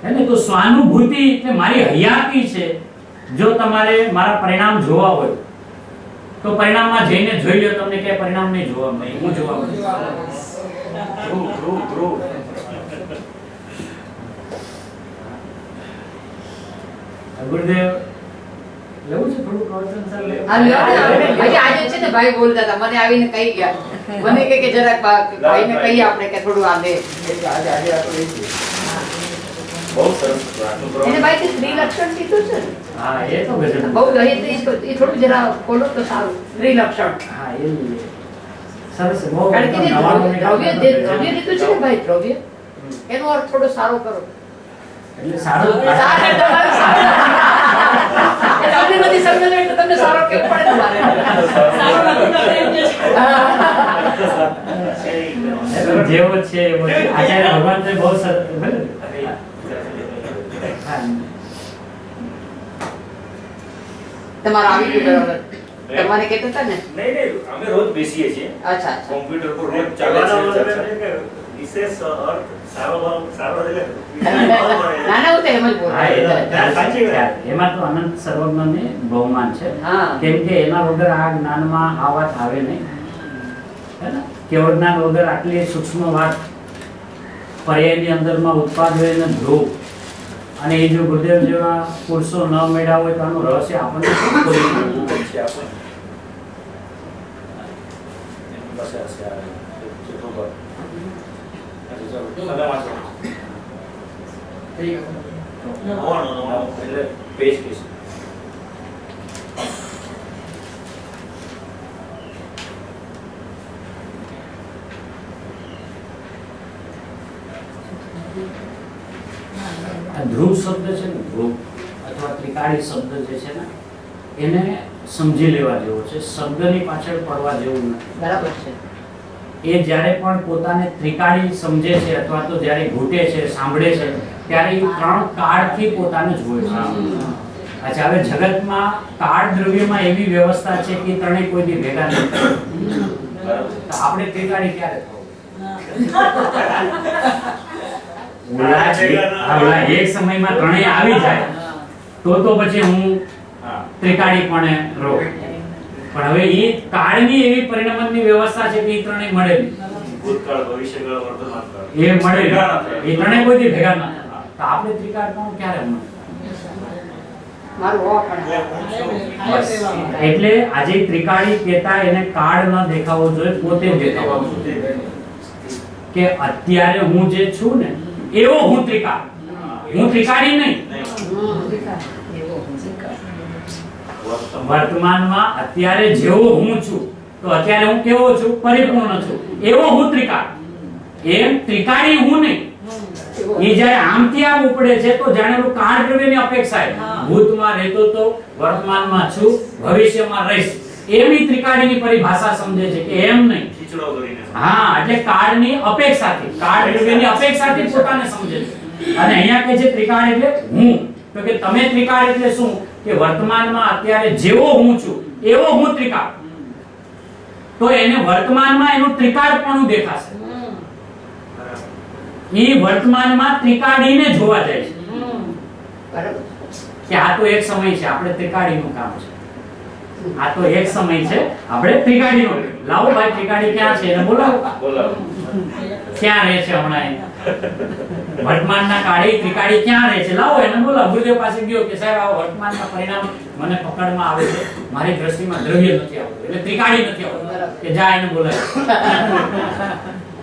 એટલે તો સ્વાનુભૂતિ એટલે મારી હયાતી છે જો તમારે મારા પરિણામ જોવા હોય તો પરિણામમાં જઈને જોઈ લો તમને કે પરિણામ નહીં જોવા મળે હું જોવા મળે ધ્રુવ. ગુરુદેવ લેવું છે થોડું પ્રવચન સર લેવું? હા, લ્યો ને, હજી આજે છે ને ભાઈ બોલતા હતા મને આવીને કહી ગયા મને કે જરાક ભાઈને કહીએ આપણે કે થોડું આ દે બહુ સરસ હતું આટલું એને પ્રવચન. ભાઈ ત્રિલક્ષણ કીધું છે ને હા એ તો ગજબ બહુ દહીં એ થોડું જરા ખોલો તો સારું ત્રિલક્ષણ હા એ સરસ બહુ કારણ કે જે નવાનું દ્રવ્ય દ્રવ્ય લીધું છે ને ભાઈ દ્રવ્ય એનો અર્થ થોડો સારો કરો એટલે સારું સારું એટલે તમારે સારું. એટલે અમને નથી સમજણ એટલે તમને સારો કેવું પડે તમારે સારો નથી તો એમ જ. એટલે જેવો છે એવો છે. આચાર્ય ભગવાન તો બહુ સરસ ભલે ને? હા. તમારે આવી ગયું બરાબર તમારે કહેતા હતા ને નહીં, અમે રોજ બેસીએ છીએ અચ્છા અચ્છા કોમ્પ્યુટર પર રોજ ચાલે કહેવાનો છે મતલબ ચર્ચા. એ છે કે વિશેષ અર્થ સારો એટલે ના ના હું તો એમ જ બોલું. હા, એ તો સાચી વાત. એમાં તો અનંત સર્વજ્ઞને બહુમાન છે હા. કેમ કે એના વગર આ જ્ઞાનમાં આ વાત આવે નહીં હે ને? કેવળ જ્ઞાન વગર આટલી સૂક્ષ્મ વાત પર્યાયની અંદરમાં ઉત્પાદ હોય ને ધ્રુવ અને એ જો ગુરુદેવ જેવા પુરુષો ન મેળવ્યા હોય તો આનું રહસ્ય આપણને શું ખોલી નાખવું? છે આપણે. એની પાસે હશે આ ચિત્રો પર. અચ્છા, ચાલો. તમે વાંચો. એટલે પેજ કહીશ. આ ધ્રુવ શબ્દ છે ને ધ્રુવ અથવા ત્રિકાળી શબ્દ જે છે ને એને સમજી લેવા જેવો છે શબ્દની પાછળ પડવા જેવું નથી બરાબર છે એ જ્યારે પણ પોતાને ત્રિકાળી સમજે છે અથવા તો જ્યારે ઘૂંટે છે સાંભળે છે ત્યારે એ ત્રણ કાળથી પોતાને જુએ છે અચ્છા હવે જગતમાં કાળ દ્રવ્યમાં એવી વ્યવસ્થા છે કે ત્રણેય કોઈ દી ભેગા નથી બરાબર. તો આપણે ત્રિકાળી ક્યારે થવું ઓલા એક સમયમાં ત્રણેય આવી જાય તો પછી હું હા. ત્રિકાળીપણે રહું પણ હવે એ કાળની એવી પરિણમનની વ્યવસ્થા છે કે એ ત્રણેય મળે નહીં ભૂતકાળ, ભવિષ્યકાળ, વર્તમાનકાળ. એ મળે ભેગા ન નહીં. થાય. એ ત્રણેય કોઈ દી ભેગા ન થાય તો આપણે ત્રિકાળપણું ક્યારે મળે મારું હોવા પણ એટલે આજે ત્રિકાળી કહેતા એને કાળ ન દેખાવો જોઈએ પોતે દેખાવો જોઈએ કે અત્યારે હું જે છું ને એવો હું ત્રિકાળ હું ત્રિકાળી નહીં વર્તમાનમાં અત્યારે જેવો હું છું તો અત્યારે હું કેવો છું પરિપૂર્ણ છું એવો હું ત્રિકાળ એમ ત્રિકાળી હું નહીં એ જ્યારે આમથી આમ ઉપડે છે તો જાણે હું કાળ દ્રવ્યની અપેક્ષા છે ભૂતમાં રહેતો તો વર્તમાનમાં છું ભવિષ્યમાં રહીશ એવી ત્રિકાળીની પરિભાષા સમજે છે કે એમ નહીં ખીચડો કરીને. હા એટલે કાળની અપેક્ષાથી કાળ દ્રવ્યની અપેક્ષાથી પોતાને સમજે છે અને અહીંયા કહે છે ત્રિકાળ એટલે હું તો કે તમે ત્રિકાળ એટલે શું કે વર્તમાનમાં અત્યારે જેવો હું છું એવો હું ત્રિકાળ તો એને વર્તમાનમાં એનું ત્રિકાળપણું દેખાશે ઈ વર્તમાનમાં ત્રિકાળીને જોવા જાય છે બરાબર. કે આ તો એક સમય છે, આપણે ત્રિકાળીનું કામ છે. આ તો એક સમય છે, આપણે ત્રિકાળીનું. લાવો ભાઈ, ત્રિકાળી ક્યાં છે એને બોલાવો. ક્યાં રહે છે હમણાં એ? વર્તમાનના કાળે ત્રિકાળી ક્યાં રહે છે? લાવો એને બોલાવો. ગુરુદેવ પાસે ગયો કે સાહેબ આ વર્તમાનના પરિણામ મને પકડમાં આવે છે, મારી દ્રષ્ટિમાં દ્રવ્ય નથી આવતું, એટલે ત્રિકાળી નથી આવતું. કે જા એને બોલાય.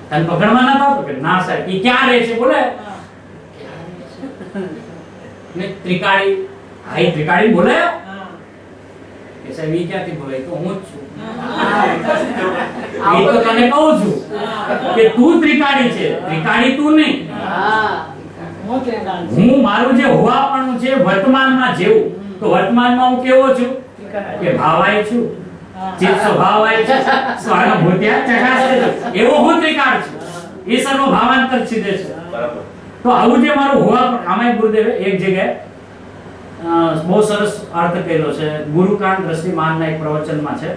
તને પકડમાં નતો આવતો? કે ના સાહેબ, ઈ ક્યાં રહે છે બોલે. ને ત્રિકાળી, હા ઈ ત્રિકાળી બોલાયો. કે સાહેબ ઈ ક્યાંથી બોલાય? તો હું જ છું. એ તો તને કહું છું કે તું ત્રિકાળી છે, ત્રિકાળી તું નહીં. હું મારું જે હોવાપણું છે વર્તમાનમાં જેવું, તો વર્તમાનમાં હું કેવો છું? કે ભાવાય છું, ચિત્ત સ્વભાવાય છું, સ્વર્ગભૂત્યા ચકાશે છું. એવો હું ત્રિકાળ છું. એ સર્વ ભાવાંતર છિદે છે. બરાબર. તો આવું જે મારું હોવાપણ, આમાં ગુરુદેવે એક જગ્યાએ બહુ સરસ અર્થ કર્યો છે. ગુરુકાંડ દ્રષ્ટિમાનના એક પ્રવચનમાં છે.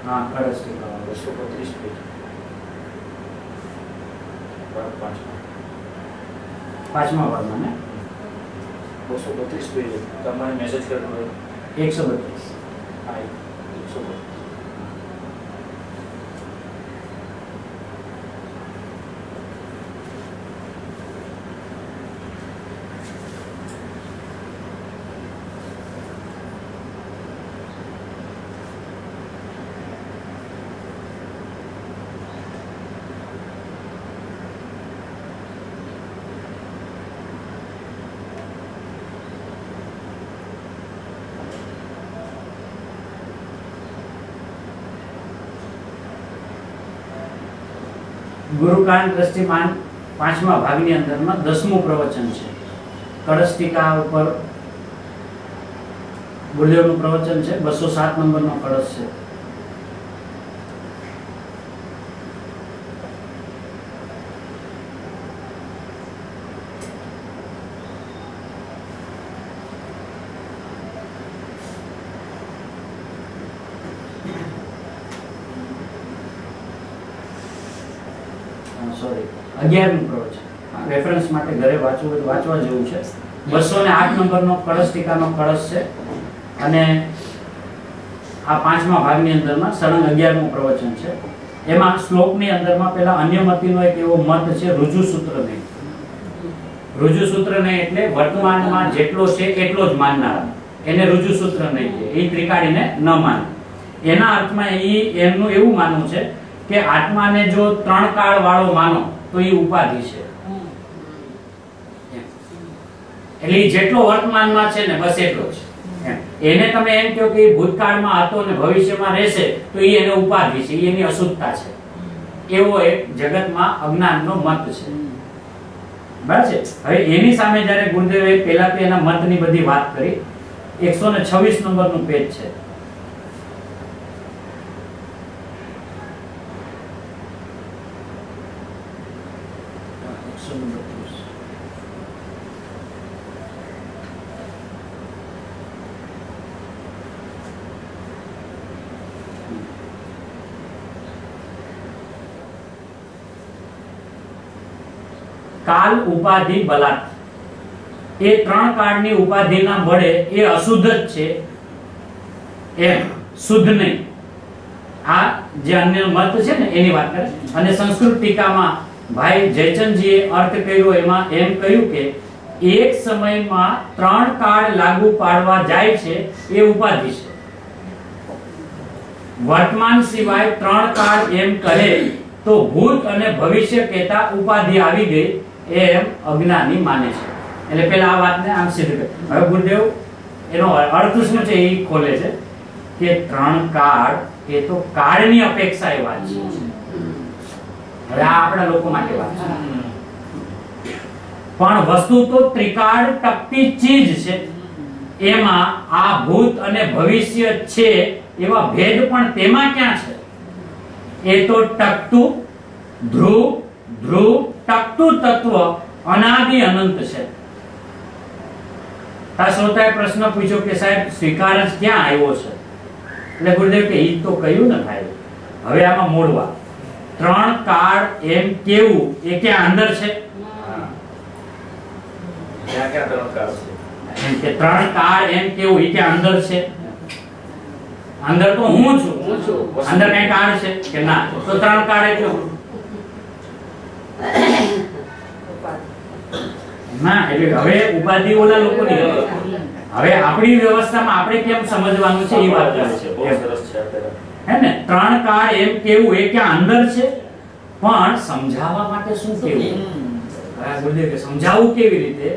હા, કળશ ટીકા 235 પેજ. પાંચમા ભાગમાં ને 232 પેજ. તમારે મેસેજ કરવો હોય 132. હા 132. ગુરુકાંડ દ્રષ્ટિમાન પાંચમા ભાગની અંદરમાં 10મું પ્રવચન છે. કળશ ટીકા ઉપર ગુરુદેવનું પ્રવચન છે. 207 નંબરનો કળશ છે. સોરી, 11મું પ્રવચન. રેફરન્સ માટે ઘરે વાંચવું હોય તો વાંચવા જેવું છે. 208 નંબરનો કળશ ટીકાનો કળશ છે અને આ પાંચમા ભાગની અંદરમાં સળંગ 11મું પ્રવચન છે. એમાં શ્લોકની અંદરમાં પેલા અન્યમતીનો એક એવો મત છે, રુજુ સૂત્ર નહીં. રુજુ સૂત્ર નહીં એટલે વર્તમાનમાં જેટલો છે એટલો જ માનનારા, એને રુજુ સૂત્ર નહીં કહે. એ ત્રિકાળીને ન માને. એના અર્થમાં એમનું એવું માનવું છે કે આત્માને જો ત્રણ કાળ વાળો માનો તો એ ઉપાધિ છે. એટલે જેટલો વર્તમાનમાં છે ને બસ એટલો જ. એને તમે એમ કહો કે ભૂતકાળમાં હતો અને ભવિષ્યમાં રહેશે તો એ એને ઉપાધિ છે, એની અશુદ્ધતા છે. એવો એક જગતમાં અજ્ઞાનનો મત છે. બરાબર છે. હવે એની સામે જ્યારે ગુરુદેવે પહેલા તો એના મતની બધી વાત કરી. 126 નંબરનું પેજ છે. કાલ ઉપાધિ બલાત, એ ત્રણ કાળની ઉપાધિના બળે એ અશુદ્ધ જ છે, એમ શુદ્ધ નહીં. આ જે અન્ય મત છે ને એની વાત કરે. અને સંસ્કૃત ટીકામાં ભાઈ જયચંદજીએ અર્થ કર્યો, એમાં એમ કહ્યું કે એક સમયમાં ત્રણ કાળ લાગુ પાડવા જાય છે એ ઉપાધિ છે. વર્તમાન સિવાય ત્રણ કાળ એમ કહે તો ભૂત અને ભવિષ્ય કહેતા ઉપાધિ આવી ગઈ એમ અજ્ઞાની માને છે. એટલે પેલા આ વાતને આમ સિદ્ધ કરે. હવે ગુરુદેવ એનો અર્થ શું છે એ ખોલે છે કે ત્રણ કાળ એ તો કાળની અપેક્ષા એ વાત છે. હવે આ આપણા લોકો માટે વાત છે, પણ વસ્તુ તો ત્રિકાળ ટકતી ચીજ છે. એમાં આ ભૂત અને ભવિષ્ય છે એવા ભેદ પણ તેમાં ક્યાં છે? એ તો ટકતું ધ્રુવ ધ્રુવ ટકતું તત્વ અનાદિ અનંત છે. આ શ્રોતાએ પ્રશ્ન પૂછ્યો કે સાહેબ સ્વીકાર જ ક્યાં આવ્યો છે? એટલે ગુરુદેવ કે ઈ તો કહ્યું ને ભાઈ, હવે આમાં મોડવા ત્રણ કાળ એમ કેવું એ ક્યાં અંદર છે? ત્યાં ક્યાં ત્રણ કાળ છે? એમ કે ત્રણ કાળ એમ કેવું એ ક્યાં અંદર છે? અંદર તો હું છું. અંદર કઈ કાળ છે કે ના? તો ત્રણ કાળ એટલે ના, એટલે હવે ઉપાધિ ઓલા લોકોની હવે આપણી વ્યવસ્થામાં આપણે કેમ સમજવાનું છે એ વાત કરે છે. બહુ સરસ છે અત્યારે. હે ને, ત્રણ કાળ એમ કેવું એ ક્યાં અંદર છે, પણ સમજાવવા માટે શું કેવું? ગુરુદેવ કે સમજાવવું કેવી રીતે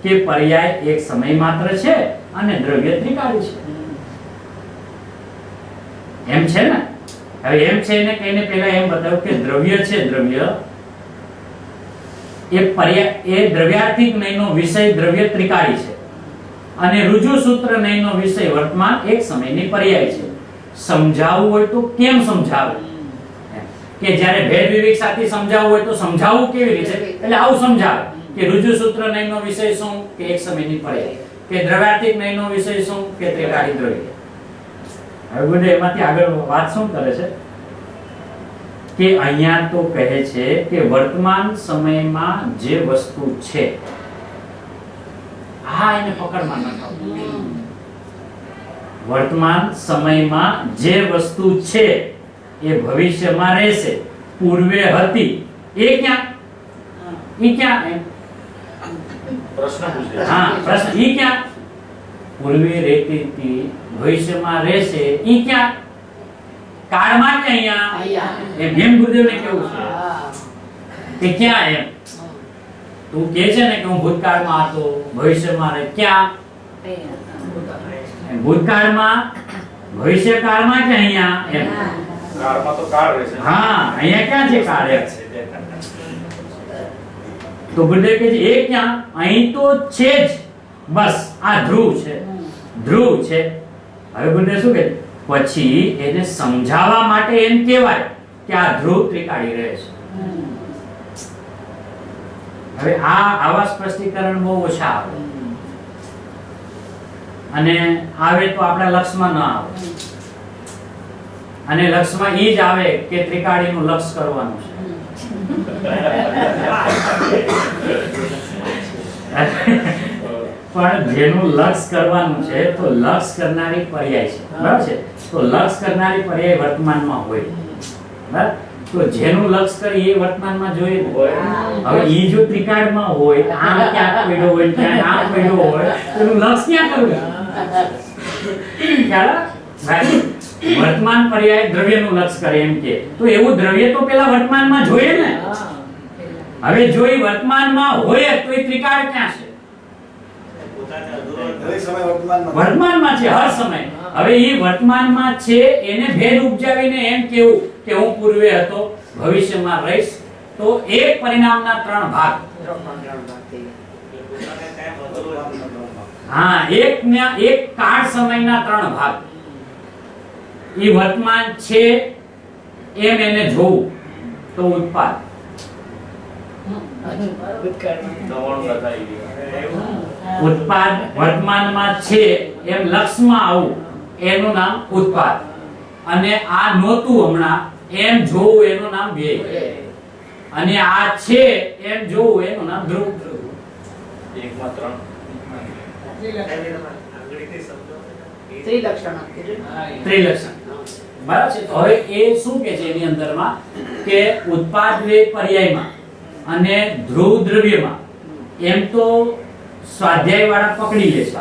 કે પર્યાય એક સમય માત્ર છે અને દ્રવ્ય ત્રિકાળી છે. એમ છે ને? હવે એમ છે ને કહીને પહેલા એમ બતાવ્યું કે દ્રવ્ય છે, દ્રવ્ય એ પર્યાય એ દ્રવ્યાર્થિક નયનો વિષય દ્રવ્ય ત્રિકાળી છે અને રુજુ સૂત્ર નયનો વિષય વર્તમાન એક સમયની પર્યાય છે. સમજાવવું હોય તો કેમ સમજાવે? કે જ્યારે ભેદ વિવેક સાથે સમજાવવું હોય તો સમજાવવું કેવી રીતે? એટલે આવું સમજાવે કે રુજુ સૂત્ર નયનો વિષય શું કે એક સમયની પર્યાય, કે દ્રવ્યાર્થિક નયનો વિષય શું કે ત્રિકાળી દ્રવ્ય. હવે ગુરુદેવ એમાંથી આગળ વાત શું કરે છે કે અહીંયા તો કહે છે કે વર્તમાન સમયમાં જે વસ્તુ છે, હા એને પકડમાં ન થાવ. વર્તમાન સમયમાં જે વસ્તુ છે એ ભવિષ્યમાં રહેશે, પૂર્વે હતી એ ક્યાં? ઈ ક્યાં? પ્રશ્ન પૂછે. હા, પ્રશ્ન ઈ ક્યાં? પૂર્વે રહેતી હતી, ભવિષ્યમાં રહેશે ઈ ક્યાં? કાળમાં કે અહીંયા? એમ ગુરુદેવને કેવું છે કે ક્યાં? એમ તું કહે છે ને કે હું ભૂતકાળમાં હતો, ભવિષ્યમાં રહે, ક્યાં? ભૂતકાળમાં, ભવિષ્યકાળમાં કે અહીંયા? એમ કાળમાં તો કાળ રહેશે. હા, અહીંયા ક્યાં છે કાળ? એમ તો ગુરુદેવ કહે છે એ ક્યાં? અહીં તો છે જ, બસ આ ધ્રુવ છે, ધ્રુવ છે. હવે ગુરુદેવ શું કહે? પછી એને સમજાવવા માટે એમ કહેવાય કે આ ધ્રુવ ત્રિકાળી રહે છે. હવે આવા સ્પષ્ટીકરણ બહુ ઓછા આવે અને આવે તો આપણા લક્ષમાં ન આવે, અને લક્ષમાં ઈ જ આવે કે ત્રિકાળીનું લક્ષ કરવાનું છે. પણ જેનું લક્ષ કરવાનું છે તો લક્ષ કરનારી પર્યાય છે, બરાબર છે? તો લક્ષ કરનારી પર્યાય વર્તમાનમાં હોય, બરાબર? તો જેનું લક્ષ કરી એ વર્તમાનમાં જોઈએ. હવે ઈ જો ત્રિકાળમાં હોય, આમ ક્યાંક પડ્યો હોય, ક્યાંક આમ પડ્યો હોય, તો એનું લક્ષ ક્યાં કરવું? ખ્યાલ? વર્તમાન પર્યાય દ્રવ્યનું લક્ષ કરે એમ કે, તો એવું દ્રવ્ય તો પેલા વર્તમાનમાં જોઈએ ને. હવે જો ઈ વર્તમાનમાં હોય તો એ ત્રિકાળ ક્યાં છે? વર્તમાનમાં છે હર સમય. હવે ઈ વર્તમાનમાં છે એને ભેદ ઉપજાવીને એમ કેવું કે હું પૂર્વે હતો, ભવિષ્યમાં રહીશ, તો એક પરિણામના ત્રણ ભાગ. હા, એક કાળ સમયના ત્રણ ભાગ. ઈ વર્તમાન છે એમ એને જોવું તો ઉત્પાદ. ઉત્પાદ વર્તમાનમાં છે એમ લક્ષમાં આવું એનું નામ ઉત્પાદ, અને આ નહોતું હમણાં એમ જોવું એનું નામ વ્યય, અને આ છે એમ જોવું એનું નામ ધ્રુવ. એકમાં ત્રણ ત્રિલક્ષણ. બરાબર છે? હવે એ શું કે છે એની અંદરમાં કે ઉત્પાદ વ્યય પર્યાયમાં અને ધ્રુવ દ્રવ્યમાં એમ તો સ્વાધ્યાય વાળા પકડી લે છે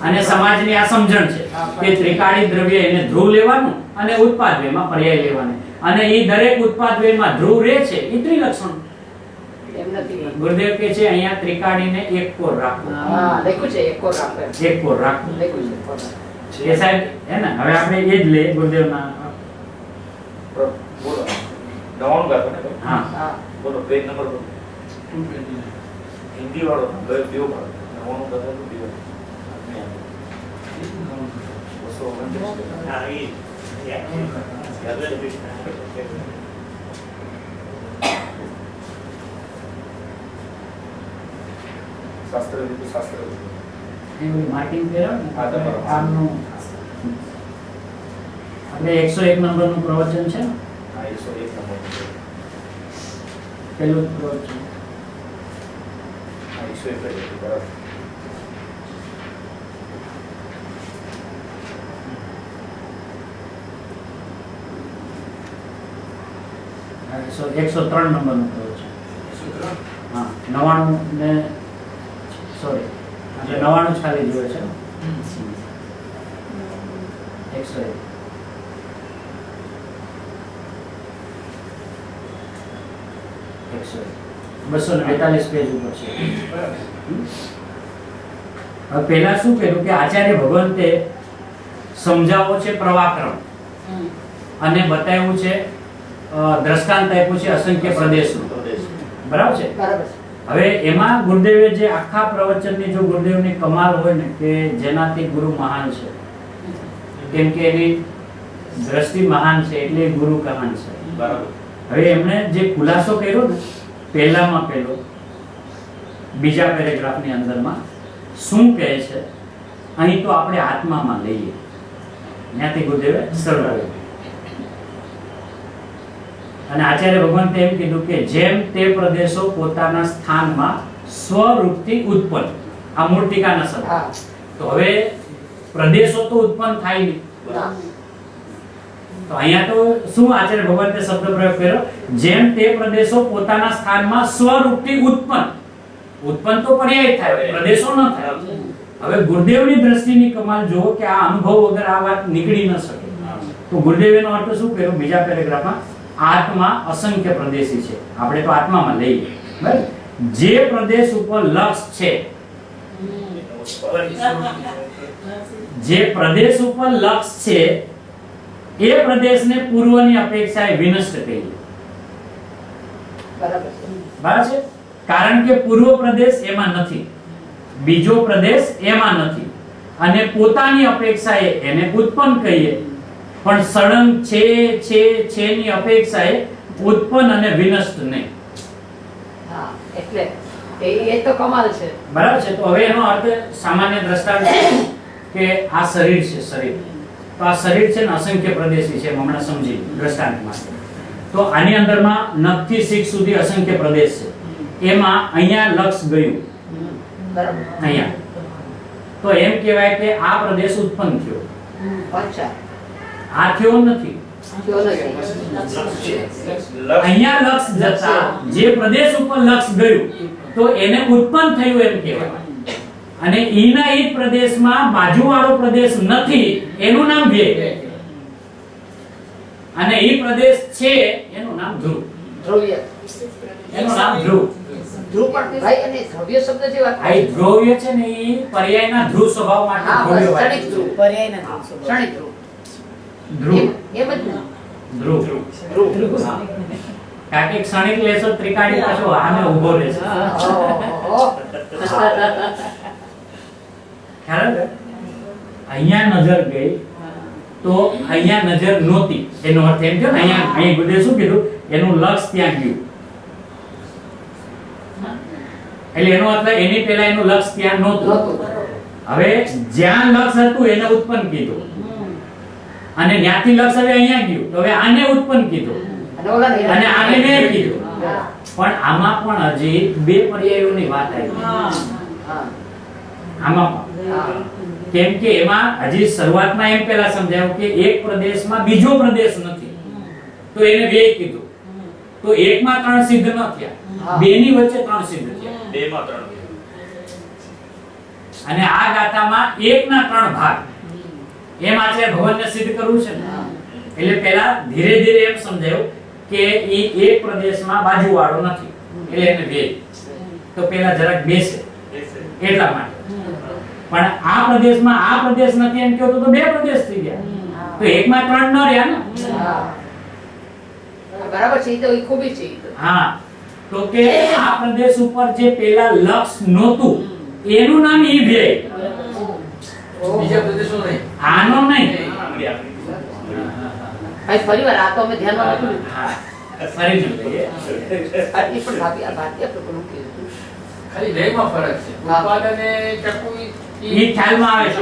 અને સમાજની આ સમજણ છે કે ત્રિકાળી દ્રવ્ય એને ધ્રુવ લેવાનું અને ઉત્પાદ વ્યયમાં પર્યાય લેવાનું, અને એ દરેક ઉત્પાદ વ્યયમાં ધ્રુવ રહે છે એ ત્રિલક્ષણ. ગુરુદેવ કહે છે અહીંયા ત્રિકાળીને એક કોર રાખો. હા, લખ્યું છે એક કોર રાખો. એક કોર રાખો. લખ્યું છે કોર. એ સાહેબ હે ને, હવે આપણે એ જ લે ગુરુદેવના. બોલો 99 ગાતો ને. હા, હા, બોલો પેજ નંબર હિન્દી વાળો ગયો દેવ વાળો 99 ગાતો દેવ. હા, ઈ યાદ શાસ્ત્ર શાસ્ત્ર એ બધી માર્કિંગ કરાવો ને હા, તમારું. આમનું આપણે 101 નંબરનું પ્રવચન છે ને હા 101 નંબર પહેલું જ પ્રવચન. હા 101 બરાબર. હા, 103 નંબરનું પ્રવચન. હા 99 ને સોરી આપણે 99 જ ખાલી જોઈએ છે 101. બસો ને 42 પેજ ઉપર છે. હવે પહેલા શું કર્યું કે આચાર્ય ભગવંતે સમજાવો છે પ્રવાક્રમ અને બતાવ્યું છે દ્રષ્ટાંત આપ્યું છે અસંખ્ય પ્રદેશનું. બરાબર છે. બરાબર. હવે એમાં ગુરુદેવે જે આખા પ્રવચનની જો ગુરુદેવની કમાલ હોય ને કે જેનાથી ગુરુ મહાન છે, કેમ કે એની દ્રષ્ટિ મહાન છે એટલે એ ગુરુ કહાન છે. બરાબર. હવે એમણે જે ખુલાસો કર્યો ને પહેલામાં પહેલો બીજા પેરેગ્રાફની અંદરમાં શું કહે છે, અહીં તો આપણે આત્મામાં લઈએ, ત્યાંથી ગુરુદેવે સરળ કર્યું. અને આચાર્ય ભગવંતે એમ કીધું કે જેમ તે પ્રદેશો પોતાના સ્થાનમાં સ્વરૂપથી ઉત્પન્ન, આ મૂર્તિકાના શબ્દ. હા. તો હવે પ્રદેશો તો ઉત્પન્ન થાય નહીં, હા. તો અહીંયા તો શું આચાર્ય ભગવંતે શબ્દ પ્રયોગ કર્યો, જેમ તે પ્રદેશો પોતાના સ્થાનમાં સ્વરૂપથી ઉત્પન્ન. ઉત્પન્ન તો પર્યાય થાય, પ્રદેશો ન થાય. હવે ગુરુદેવની દ્રષ્ટિની કમાલ જુઓ કે આ અનુભવ વગર આ વાત નીકળી ન શકે. તો ગુરુદેવનો અર્થ શું કર્યો બીજા પેરેગ્રાફમાં, આત્મા અસંખ્ય પ્રદેશી છે. આપણે તો આત્મામાં લઈએ, બરાબર. જે પ્રદેશ ઉપર લક્ષ છે, જે પ્રદેશ ઉપર લક્ષ છે એ પ્રદેશને પૂર્વની અપેક્ષાએ વિનષ્ટ કહીએ. બરાબર. બરાબર છે. કારણ કે પૂર્વ પ્રદેશ એમાં નથી, બીજો પ્રદેશ એમાં નથી, અને પોતાની અપેક્ષાએ એને ઉત્પન્ન કહીએ. પણ સળંગ છે ની અપેક્ષાએ ઉત્પન્ન અને વિનષ્ટ નહીં. હા, એટલે એ તો કમાલ છે. બરાબર છે. તો હવે એનો અર્થ સામાન્ય દ્રષ્ટાંત કે આ શરીર છે, શરીર. તો આ શરીર છે ને અસંખ્ય પ્રદેશી છે, હમણાં સમજી દ્રષ્ટાંતમાં. તો આની અંદરમાં નખથી શીખ સુધી અસંખ્ય પ્રદેશ છે. એમાં અહીંયા લક્ષ ગયું, બરાબર. અહીંયા તો એમ કહેવાય કે આ પ્રદેશ ઉત્પન્ન થયો. અચ્છા. આ થયો નથી. થયો નથી. અહીંયા લક્ષ જતા જે પ્રદેશ ઉપર લક્ષ ગયું તો એને ઉત્પન્ન થયું એમ કહેવાય. અને ઈના ઈ પ્રદેશમાં બાજુવાળો પ્રદેશ નથી, એનું નામ વ્યય. અને ઈ પ્રદેશ છે એનું નામ ધ્રુવ. દ્રવ્ય. એનું નામ ધ્રુવ. ધ્રુવ પણ ભાઈ અને દ્રવ્ય શબ્દ જે વાત આ ધ્રુવ્ય છે ને ઈ પર્યાયના ધ્રુવ સ્વભાવ માટે હા, ધ્રુવ્ય બસ, વાત ક્ષણિક ધ્રુવ. પર્યાયના ક્ષણિક ધ્રુવ. ધ્રુવ એમ જ ને. ધ્રુવ ધ્રુવ. હા. કારણ કે ક્ષણિક લેશો ત્રિકાળી પાછો આમે ઊભો રહેશે. ઓહો. ખ્યાલ આવે? અહીંયા નજર ગઈ તો અહીંયા નજર નહોતી, એનો અર્થ એમ થયો ને અહીંયા અહીં ગુરુદેવે શું કીધું, એનું લક્ષ ત્યાં ગયું. એટલે એનો અર્થ એની પહેલા એનું લક્ષ ત્યાં નહોતું. હવે જ્યાં લક્ષ હતું એને ઉત્પન્ન કીધું, અને ત્યાંથી લક્ષ હવે અહીંયા ગયું તો હવે આને ઉત્પન્ન કીધું, અને આને વેર કીધું. પણ આમાં પણ હજી બે પર્યાયોની વાત આવી. આમાં પણ કેમ કે એમાં હજી શરૂઆતમાં એમ પહેલા સમજાયું કે એક પ્રદેશમાં બીજો પ્રદેશ નથી તો એને વ્યય કીધું. તો એકમાં ત્રણ સિદ્ધ ન થયા, બેની વચ્ચે ત્રણ સિદ્ધ થયા. બેમાં ત્રણ. અને આ ગાથામાં એકના ત્રણ ભાગ એમ આચાર્ય ભગવાનને સિદ્ધ કરવું છે ને. એટલે પહેલા ધીરે ધીરે એમ સમજાયું કે ઈ એક પ્રદેશમાં બાજુવાળો નથી એટલે એને વ્યય. તો પહેલા જરાક બેસે એટલા માટે. પણ આ પ્રદેશમાં આ પ્રદેશ નથી એમ કહ્યું તો બે પ્રદેશ થઈ ગયા, તો એકમાં ત્રણ ન રહ્યા ને. બરાબર છે. તો એ ખૂબી છે. હા, તો કે આ પ્રદેશ ઉપર જે પેલા લક્ષ નહોતું એનું નામ ઈ વ્યય, બીજા પ્રદેશો નહીં. આનો નહીં. ભાઈ ફરીવાર આ તો અમે ધ્યાનમાં નથી લીધું. હા, ફરી જોઈએ. આટલી પણ ભાભી આ ભારતીય પ્રકરણ કીધું. ખાલી વ્યયમાં ફરક છે. ઉત્પાદ અને ચક્કુ ઈ ખ્યાલમાં આવે છે.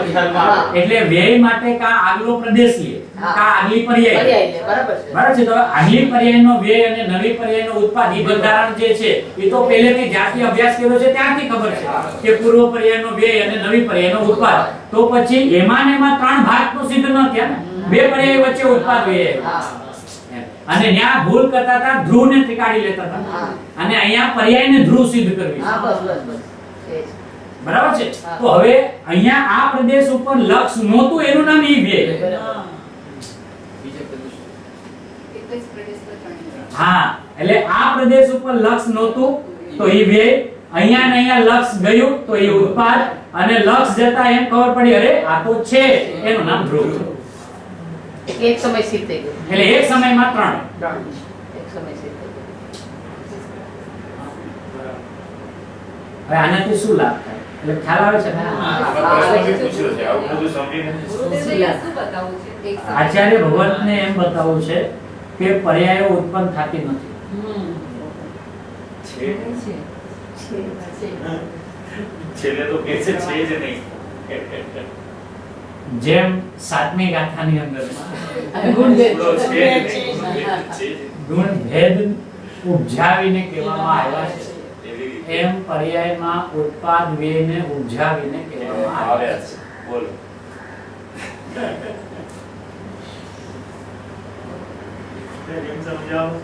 એટલે વ્યય માટે કા આગલો પ્રદેશ લે કા આગલી પર્યાય લે. બરાબર છે. બરાબર છે. તો આગલી પર્યાયનો વ્યય અને નવી પર્યાયનો ઉત્પાદ ઈ બંધારણ જે છે એ તો પહેલેથી જ્યાંથી અભ્યાસ કર્યો છે ત્યાંથી ખબર છે કે પૂર્વ પર્યાયનો વ્યય અને નવી પર્યાયનો ઉત્પાદ. તો પછી એમાં ને એમાં ત્રણ ભાગ તો સિદ્ધ ન થયા ને. બે પર્યાય વચ્ચે ઉત્પાદ વ્યય અને ન્યા ભૂલ કરતા હતા, ધ્રુવને ત્રિકાળી લેતા હતા અને અહીંયા પર્યાયને ધ્રુવ સિદ્ધ કરવી છે. બરાબર છે. તો હવે અહીંયા આ પ્રદેશ ઉપર લક્ષ નહોતું એનું નામ ઈ વ્યય. હા, એટલે આ પ્રદેશ ઉપર લક્ષ નહોતું તો ઈ વ્યય, અહીંયા ને અહીંયા લક્ષ ગયું તો ઈ ઉત્પાદ, અને લક્ષ જતા એમ ખબર પડી અરે આ તો છે એનું નામ ધ્રુવ. એક સમય સિદ્ધ થઈ ગયું. એટલે એક સમયમાં ત્રણ. એક સમય સિદ્ધ થઈ ગયું. હવે આનાથી શું લાભ થાય એટલે ખ્યાલ આવે છે ને? આચાર્ય ભગવતને એમ બતાવવું છે કે પર્યાયો ઉત્પન્ન થતી નથી. છેલ્લે તો કે છે જ નહીં. જેમ સાતમી ગાથાની અંદર ગુણ ભેદ ઉપજાવીને કહેવામાં આવ્યા છે, એમ પર્યાયમાં ઉત્પાદ વ્યયને ઉપજાવીને કહેવામાં આવ્યા છે. બોલો. એમ સમજાવો.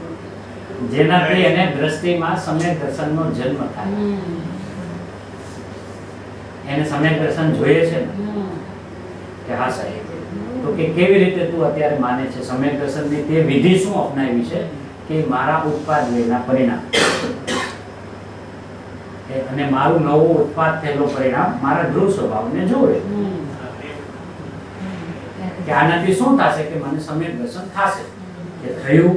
જેનાથી એને દ્રષ્ટિમાં સમ્યક દર્શનનો જન્મ થાય. એને સમ્યક દર્શન જોઈએ છે ને કે હા સાહેબ, તો કે કેવી રીતે તું અત્યારે માને છે સમ્યક દર્શનની તે વિધિ શું અપનાવી છે કે મારા ઉત્પાદ વ્યયના પરિણામ અને મારું નવું ઉત્પાદ થયેલો પરિણામ મારા ધ્રુવ સ્વભાવને જોડે કે આનાથી શું થશે કે મને સમ્યક દર્શન થશે કે થયું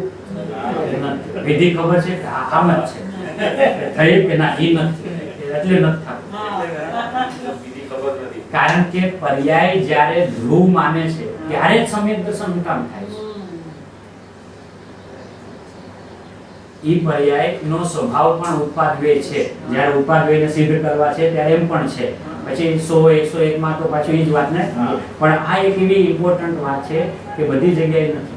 વિધિ ખબર છે કે આમ જ છે, થયું કે ના ઈ નથી એટલે નથી થતું. કારણ કે પર્યાય જ્યારે ધ્રુવ માને છે ત્યારે જ સમ્યક દર્શન કામ થાય છે. ઈ પર્યાય નો સ્વભાવ પણ ઉત્પાદ વ્યય છે. જ્યારે ઉત્પાદ વ્યયને સિદ્ધ કરવા છે ત્યારે એમ પણ છે. પછી 100 101 માં તો પાછું ઈ જ વાત ને. પણ આ એક એવી ઇમ્પોર્ટન્ટ વાત છે કે બધી જગ્યાએ નથી.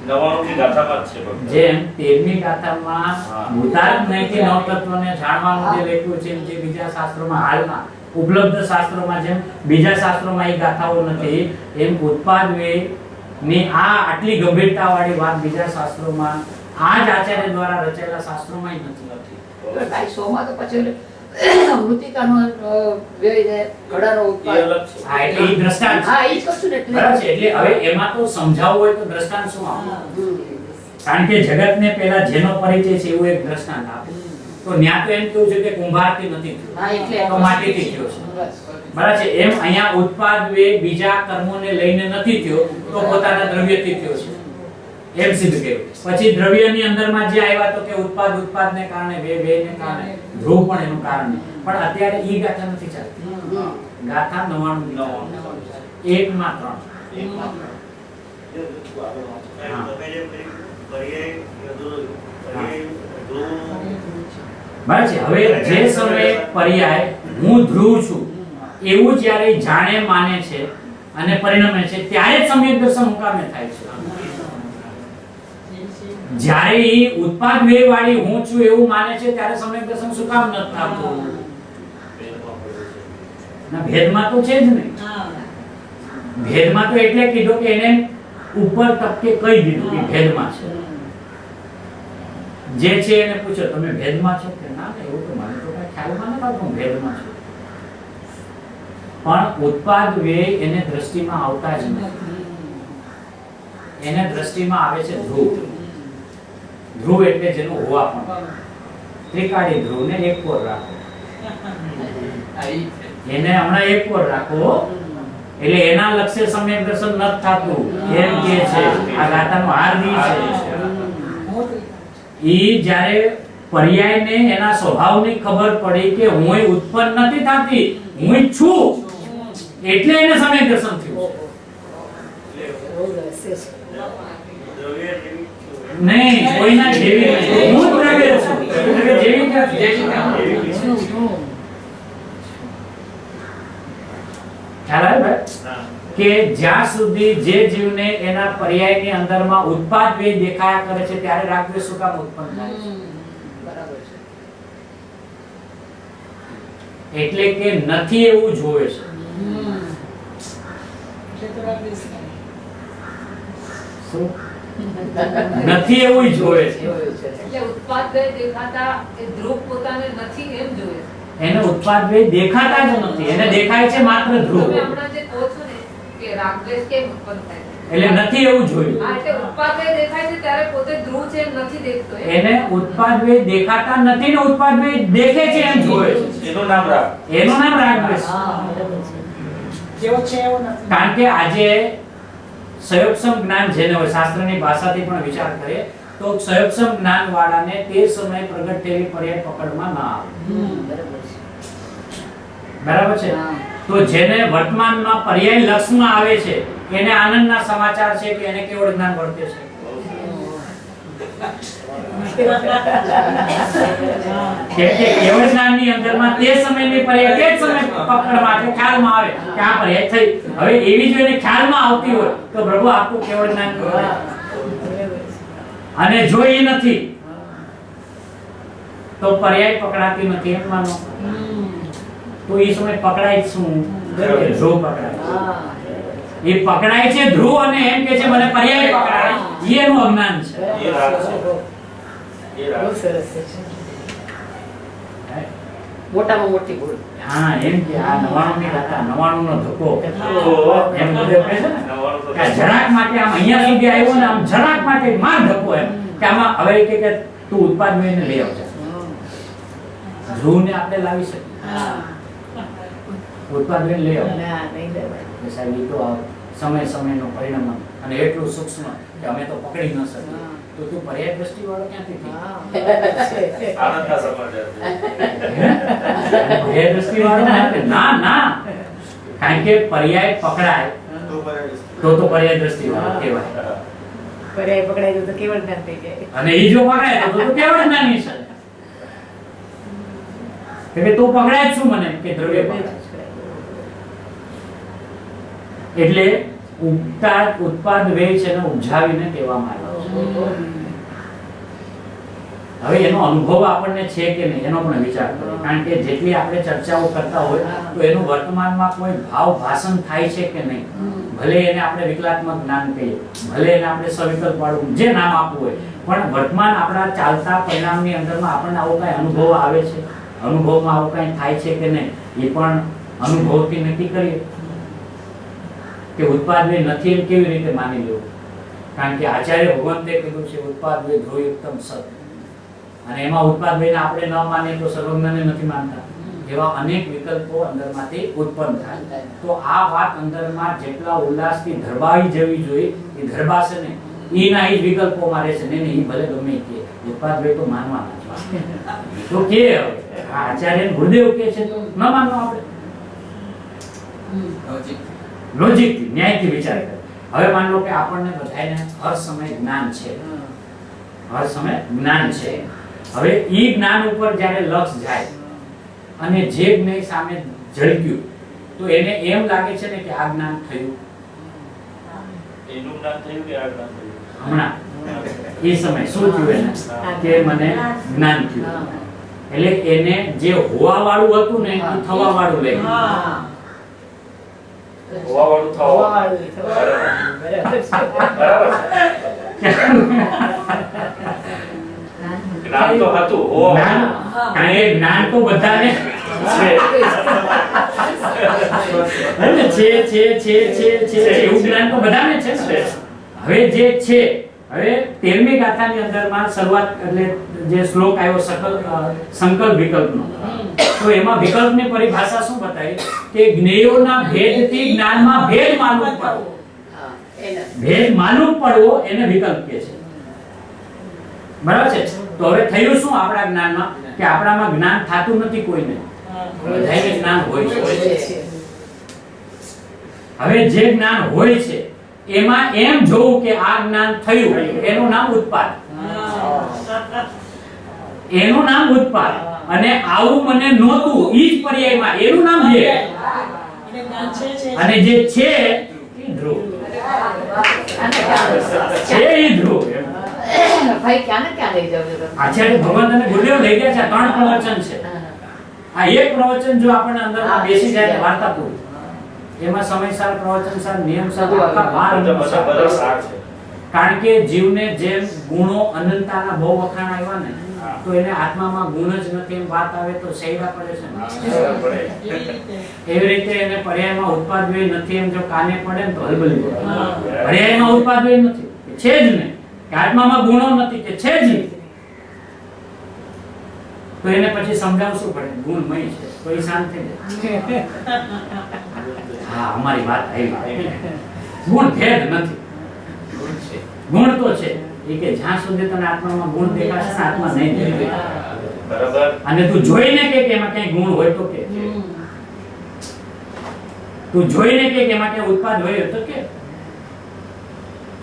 99 ની ગાથામાં જ છે. જેમ 13મી ગાથામાં ભૂતાર્થ નયથી નવ તત્વને જાણવાનું જે લખ્યું છે, જે બીજા શાસ્ત્રોમાં હાલમાં ઉપલબ્ધ શાસ્ત્રોમાં જેમ બીજા શાસ્ત્રોમાં એ ગાથાઓ નથી, એમ ઉત્પાદ વ્યય ની આ આટલી ગંભીરતા વાળી વાત બીજા શાસ્ત્રોમાં આ જ આચાર્ય દ્વારા રચાયેલા શાસ્ત્રોમાં જ નથી. ભાઈ 100 માં તો પછી મૃતિકાનો વ્યય ને ઘડાનો ઉત્પાદ. હા, એટલે ઈ દ્રષ્ટાંત છે. હા, ઈ જ કહું છું ને એટલે. બરાબર છે. એટલે હવે એમાં તો સમજાવવું હોય તો દ્રષ્ટાંત શું આપવું? કારણ કે જગતને પહેલા જેનો પરિચય છે એવું એક દ્રષ્ટાંત આપે. તો ન્યા તો એમ કેવું છે કે કુંભારથી નથી થયું, હા, એટલે તો માટીથી થયો છે. બસ. બરાબર છે. એમ અહીંયા ઉત્પાદ વ્યય બીજા કર્મોને લઈને નથી થયો, તો પોતાના દ્રવ્યથી થયો છે એમ સિદ્ધ કર્યું. પછી દ્રવ્યની અંદરમાં જે આવ્યા તો કે ઉત્પાદ ઉત્પાદને કારણે, વ્યય વ્યયને કારણે, ધ્રુવ પણ એનું કારણ છે. પણ અત્યારે ઈ ગાથા નથી ચાલતી. ગાથા 99 એક માં 3. તમે જેમ કહ્યું પર્યાય બરાબર છે. હવે જે સમયે પર્યાય હું ધ્રુવ છું એવું જ્યારે જાણે માને છે અને પરિણમે છે ત્યારે જ સમ્યક દર્શન મુકામે થાય છે. જ્યારે ઈ ઉત્પાદ વ્યય વાળી હું છું એવું માને છે ત્યારે સમ્યક દર્શન શું કામ નથી થતું? ના, ભેદમાં તો છે જ નહીં. ભેદમાં તો એટલે કીધું કે એને ઉપર તબકે કહી દીધું કે ભેદમાં છે. જે છે એને પૂછો તમે ભેદમાં છો કે ના, એવું તો મને તો કઈ ખ્યાલમાં નથી આવતો હું ભેદમાં છું. પણ ઉત્પાદ વ્યય એને દ્રષ્ટિમાં આવતા જ નથી. એને દ્રષ્ટિમાં આવે છે ધ્રુવ. ધ્રુવ એટલે જેનું હોવા પણ. ત્રિકાળી ધ્રુવને એક કોર રાખો. એને હમણાં એક કોર રાખો એટલે એના લક્ષ્ય સમ્યક દર્શન નથી થતું એમ કે છે. આ ગાથાનો હાર દી છે. ઈ જ્યારે પર્યાયને એના સ્વભાવની ખબર પડી કે હું ઉત્પન્ન નથી થતી, હું છું, એટલે એને સમ્યક દર્શન થયું. નહીં, કોઈના જેવી નહીં. હું દ્રવ્ય છું. દ્રવ્ય જેવી ક્યાં છે? ખ્યાલ આવે ભાઈ? હા. કે જ્યાં સુધી જે જીવને એના પર્યાયની અંદરમાં ઉત્પાદ વેદ દેખાયા કરે છે ત્યારે રાગદ્વેષ શું કામ ઉત્પન્ન થાય છે? બરાબર છે. એટલે કે નથી એવું જોવે છે. શું? નથી એવું જોવે છે. એટલે ઉત્પાદ દેખાતા એ ધ્રુવ પોતાને નથી એમ જોઈએ છે. એને ઉત્પાદ વેદ દેખાતા જ નથી. એને દેખાય છે માત્ર ધ્રુવ. તમે હમણાં જે કહો છો ને કે રાગદ્વેષ કેમ ઉત્પન્ન થાય છે? એટલે નથી એવું જોયું. હા, એટલે ઉત્પાદ દેખાય છે ત્યારે પોતે ધ્રુવ છે એમ નથી દેખતો એમ. એને ઉત્પાદ વેદ દેખાતા નથી ને ઉત્પાદ વેદ દેખે છે એમ જોવે છે. એનું નામ રાગ. એનું નામ રાગદ્વેષ. જેવો છે એવો નથી. કારણ કે આજે સંયોગક્ષમ જ્ઞાન જેને હોય, શાસ્ત્રની ભાષાથી પણ વિચાર કરીએ તો સંયોગક્ષમ જ્ઞાન વાળાને તે સમયે પ્રગટ થયેલી પર્યાય પકડમાં ના આવે. બરાબર છે. બરાબર છે? તો જેને વર્તમાનમાં પર્યાય લક્ષમાં આવે છે એને આનંદના સમાચાર છે કે એને કેવળ જ્ઞાન વર્તે છે. કે કેવળ જ્ઞાનની અંદરમાં તે સમયની પર્યાય તે જ સમય પકડમાં કે ખ્યાલમાં આવે કે આ પર્યાય થઈ. હવે એવી જો એને ખ્યાલમાં આવતી હોય તો પ્રભુ આપનું કેવળ જ્ઞાન કરે. અને જો એ નથી તો પર્યાય પકડાતી નથી એમ માનો તો એ સમય પકડાય જ શું? ધ્રુવ પકડાય. એ પકડાય છે ધ્રુવ અને એમ કે છે મને પર્યાય પકડાય. એનું અજ્ઞાન છે. એ રાગ છે. એ રાગ. બહુ સરસ છે. મોટામાં મોટી ભૂલ. હા, એમ કે આ 99 ની કથા 99 નો ધક્કો એમ બધે કહે છે ને કે આ જરાક માટે આમ અહીંયા સુધી આવ્યો ને આમ જરાક માટે માર ધક્કો એમ કે આમાં હવે કે તું ઉત્પાદ મેળવીને લઈ આવજે. ધ્રુવને આપણે લાવી શકીએ. ઉત્પાદ લઈને લઈ આવો. ના, નહીં લેવાય. કે સાહેબ ઈ તો આ સમયનું પરિણામ અને એટલું સૂક્ષ્મ કે અમે તો પકડી ન શકીએ. તો તું પર્યાય દ્રષ્ટિ વાળો ક્યાંથી થઈ? આનંદના સમાચાર છે. પર્યાય દ્રષ્ટિ વાળો ના ના, કારણ કે પર્યાય પકડાય તો પર્યાય દ્રષ્ટિ વાળો કહેવાય. પર્યાય પકડાય તો કેવળ જ્ઞાન થઈ જાય. અને ઈ જો પકડાય તો કેવળ જ્ઞાની છે. કે તું પકડાય જ શું મને કે દ્રવ્ય પકડાય. એટલે ઉત્પાદ વેય છે ને ઉપજાવીને કહેવામાં આવે છે. હવે એનો અનુભવ આપણને છે કે નહીં એનો પણ વિચાર કરો. કારણ કે જેટલી આપણે ચર્ચાઓ કરતા હોય તો એનું વર્તમાનમાં કોઈ ભાવ ભાષણ થાય છે કે નહીં. ભલે એને આપણે વિકલાત્મક જ્ઞાન કહીએ, ભલે એને આપણે સવિકલ્પ વાળું જે નામ આપવું હોય, પણ વર્તમાન આપણા ચાલતા પરિણામની અંદરમાં આપણને આવો કઈ અનુભવ આવે છે, અનુભવમાં આવું કઈ થાય છે કે નહીં એ પણ અનુભવથી નક્કી કરીએ. કે ઉત્પાદ વેય નથી એમ કેવી રીતે માની લેવું? કારણ કે આચાર્ય ભગવંતે કીધું છે ઉત્પાદ વેય ધ્રુવયુક્તમ સત. અને એમાં ઉત્પાદ વેયને આપણે ન માનીએ તો સર્વજ્ઞને નથી માનતા. એવા અનેક વિકલ્પો અંદરમાંથી ઉત્પન્ન થાય. તો આ વાત અંદરમાં જેટલા ઉલ્લાસથી ધરબાવી જવી જોઈએ એ ધરબાશે ને ઈના ઈ વિકલ્પોમાં રહેશે ને ઈ ભલે ગમે કે ઉત્પાદ વેય તો માનવાના છે. તો કે આચાર્ય ગુરુદેવ કે છે તો ન માનવા આપણે. લોજિકથી ન્યાયથી વિચાર કરે. હવે માન લો કે આપણને બધાયને હર સમય જ્ઞાન છે. હર સમય જ્ઞાન છે. હવે ઈ જ્ઞાન ઉપર જ્યારે લક્ષ જાય અને જે જ્ઞાન સામે ઝળક્યું તો એને એમ લાગે છે ને કે આ જ્ઞાન થયું. એનું જ્ઞાન થયું કે આ જ્ઞાન થયું? હમણાં એ સમય શું થયું એને કે મને જ્ઞાન થયું. એટલે એને જે હોવા વાળું હતું ને એ થવા વાળું લઈ ગયું. હોવાવાળું થવા. બરાબર છે. જ્ઞાન તો હતું. જ્ઞાન કારણ એ જ્ઞાન તો બધાને છે એવું જ્ઞાન તો બધાને છે ને. હવે જે છે હવે 13મી ગાથાની અંદરમાં શરૂઆત એટલે જે શ્લોક આવ્યો સંકલ્પ વિકલ્પનો, તો એમાં વિકલ્પની પરિભાષા શું બતાવી કે જ્ઞેયોના ભેદથી જ્ઞાનમાં ભેદ માલુમ પડવો. ભેદ માલુમ પડવો એને વિકલ્પ કહે છે. બરાબર છે? તો હવે થયું શું આપણા જ્ઞાનમાં કે આપણામાં જ્ઞાન થાતું નથી કોઈને. બધાયને જ્ઞાન હોય છે. હવે જે જ્ઞાન હોય છે એમાં એમ જોવું કે આ જ્ઞાન થયું એનું નામ ઉત્પાદ. એનું નામ ઉત્પાદ. અને આવું મને નહોતું ઈ જ પર્યાયમાં એનું નામ છે. અને જે છે એ ધ્રુવ છે, એ ધ્રુવ. ભાઈ ક્યાં ને ક્યાં લઈ જાવ છો તમે? આચાર્ય ભગવાન અને ગુરુદેવ લઈ ગયા છે. આ 3 પ્રવચન છે. આ એક પ્રવચન જો આપણને અંદરમાં બેસી જાય તો વાર્તા પૂરી. એમાં સમયસાર, પ્રવચનસાર, નિયમસાર, આખા 12 બરાબર સાર છે. કારણ કે જીવને જેમ ગુણો અનંતતાના બહુ વખાણ આવ્યા ને, તો એને આત્મામાં ગુણ જ નથી એમ વાત આવે તો સહેલા પડે છે ને. એવી રીતે એને પર્યાયમાં ઉત્પાદવ્ય નથી એમ જો કાને પડે ને તો હલબલી પડે. પર્યાયમાં ઉત્પાદવ્ય નથી છે જ નહીં, કે આત્મામાં ગુણો નથી કે છે જ નહીં, તો એને પછી સમજાવવું પડે ગુણમય છે તો એ શાંત થઈ જાય. હા, અમારી વાત આવી. ગુણ ભેદ નથી, ગુણ તો છે. એ કે જ્યાં સુધી તને આત્મામાં ગુણ દેખાશે ને, આત્મા નહીં દેખાય. બરાબર. અને તું જોઈને કે એમાં કઈ ગુણ હોય તો કે, તું જોઈને કે એમાં કઈ ઉત્પાદ હોય તો કે,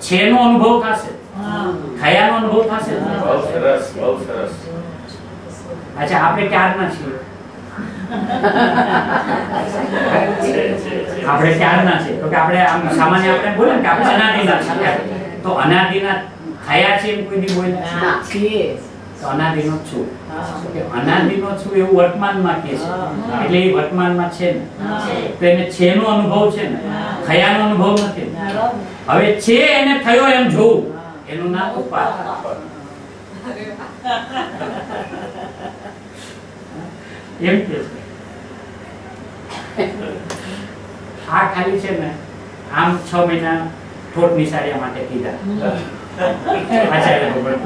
છેનો અનુભવ થશે, ખયાનો અનુભવ થશે. બહુ સરસ, બહુ સરસ. અચ્છા, આપણે ક્યારના છીએ? આપણે ક્યારના છે તો કે આપણે આમ સામાન્ય આપણે બોલે ને કે આપણે અનાદિના છીએ. તો અનાદિના થયા છે એમ કોઈ દી બોલ્યા? ના, છીએ. તો અનાદિનો છું. કે અનાદિનો છું એવું વર્તમાનમાં કહે છે. એટલે એ વર્તમાનમાં છે ને, તો એને છેનો અનુભવ છે ને, થયાનો અનુભવ નથી. હવે છે એને થયો એમ જોવું, એનું નામ ઉપાદ. એમ કે આ ખાલી છે ને આમ 6 મહિના ઠોઠ નિશાળ્યા માટે કીધા. આચાર્ય ભગવાન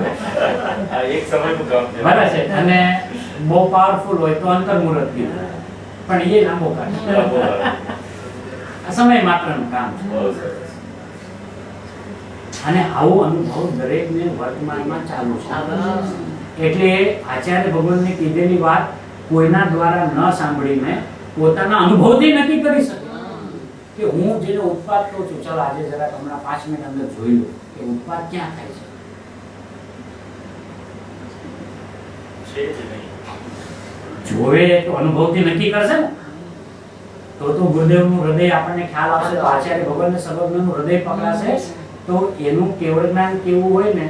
આ એક સમયનું કામ છે. બરાબર છે. અને બહુ પાવરફુલ હોય તો અંતર્મુહૂર્ત કીધું, પણ એ લાંબો કાઢે. આ સમય માત્રનું કામ છે. બહુ સરસ. અને આવો અનુભવ દરેકને વર્તમાનમાં ચાલુ છે. એટલે આચાર્ય ભગવાનને કીધેલી વાત કોઈના દ્વારા ન સાંભળીને પોતાના અનુભવથી નક્કી કરી શકે કે હું જેનો ઉત્પાદ કહું છું, ચાલો આજે જરા હમણાં 5 મિનિટ અંદર જોઈ લો કે ઉત્પાદ ક્યાં થાય છે. છે જ નહીં. જોવે તો અનુભવથી નક્કી કરશે ને, તો ગુરુદેવનું હૃદય આપણને ખ્યાલ આવશે. તો આચાર્ય ભગવાનને સર્વજ્ઞનું હૃદય પકડાશે તો એનું કેવળ જ્ઞાન કેવું હોય ને,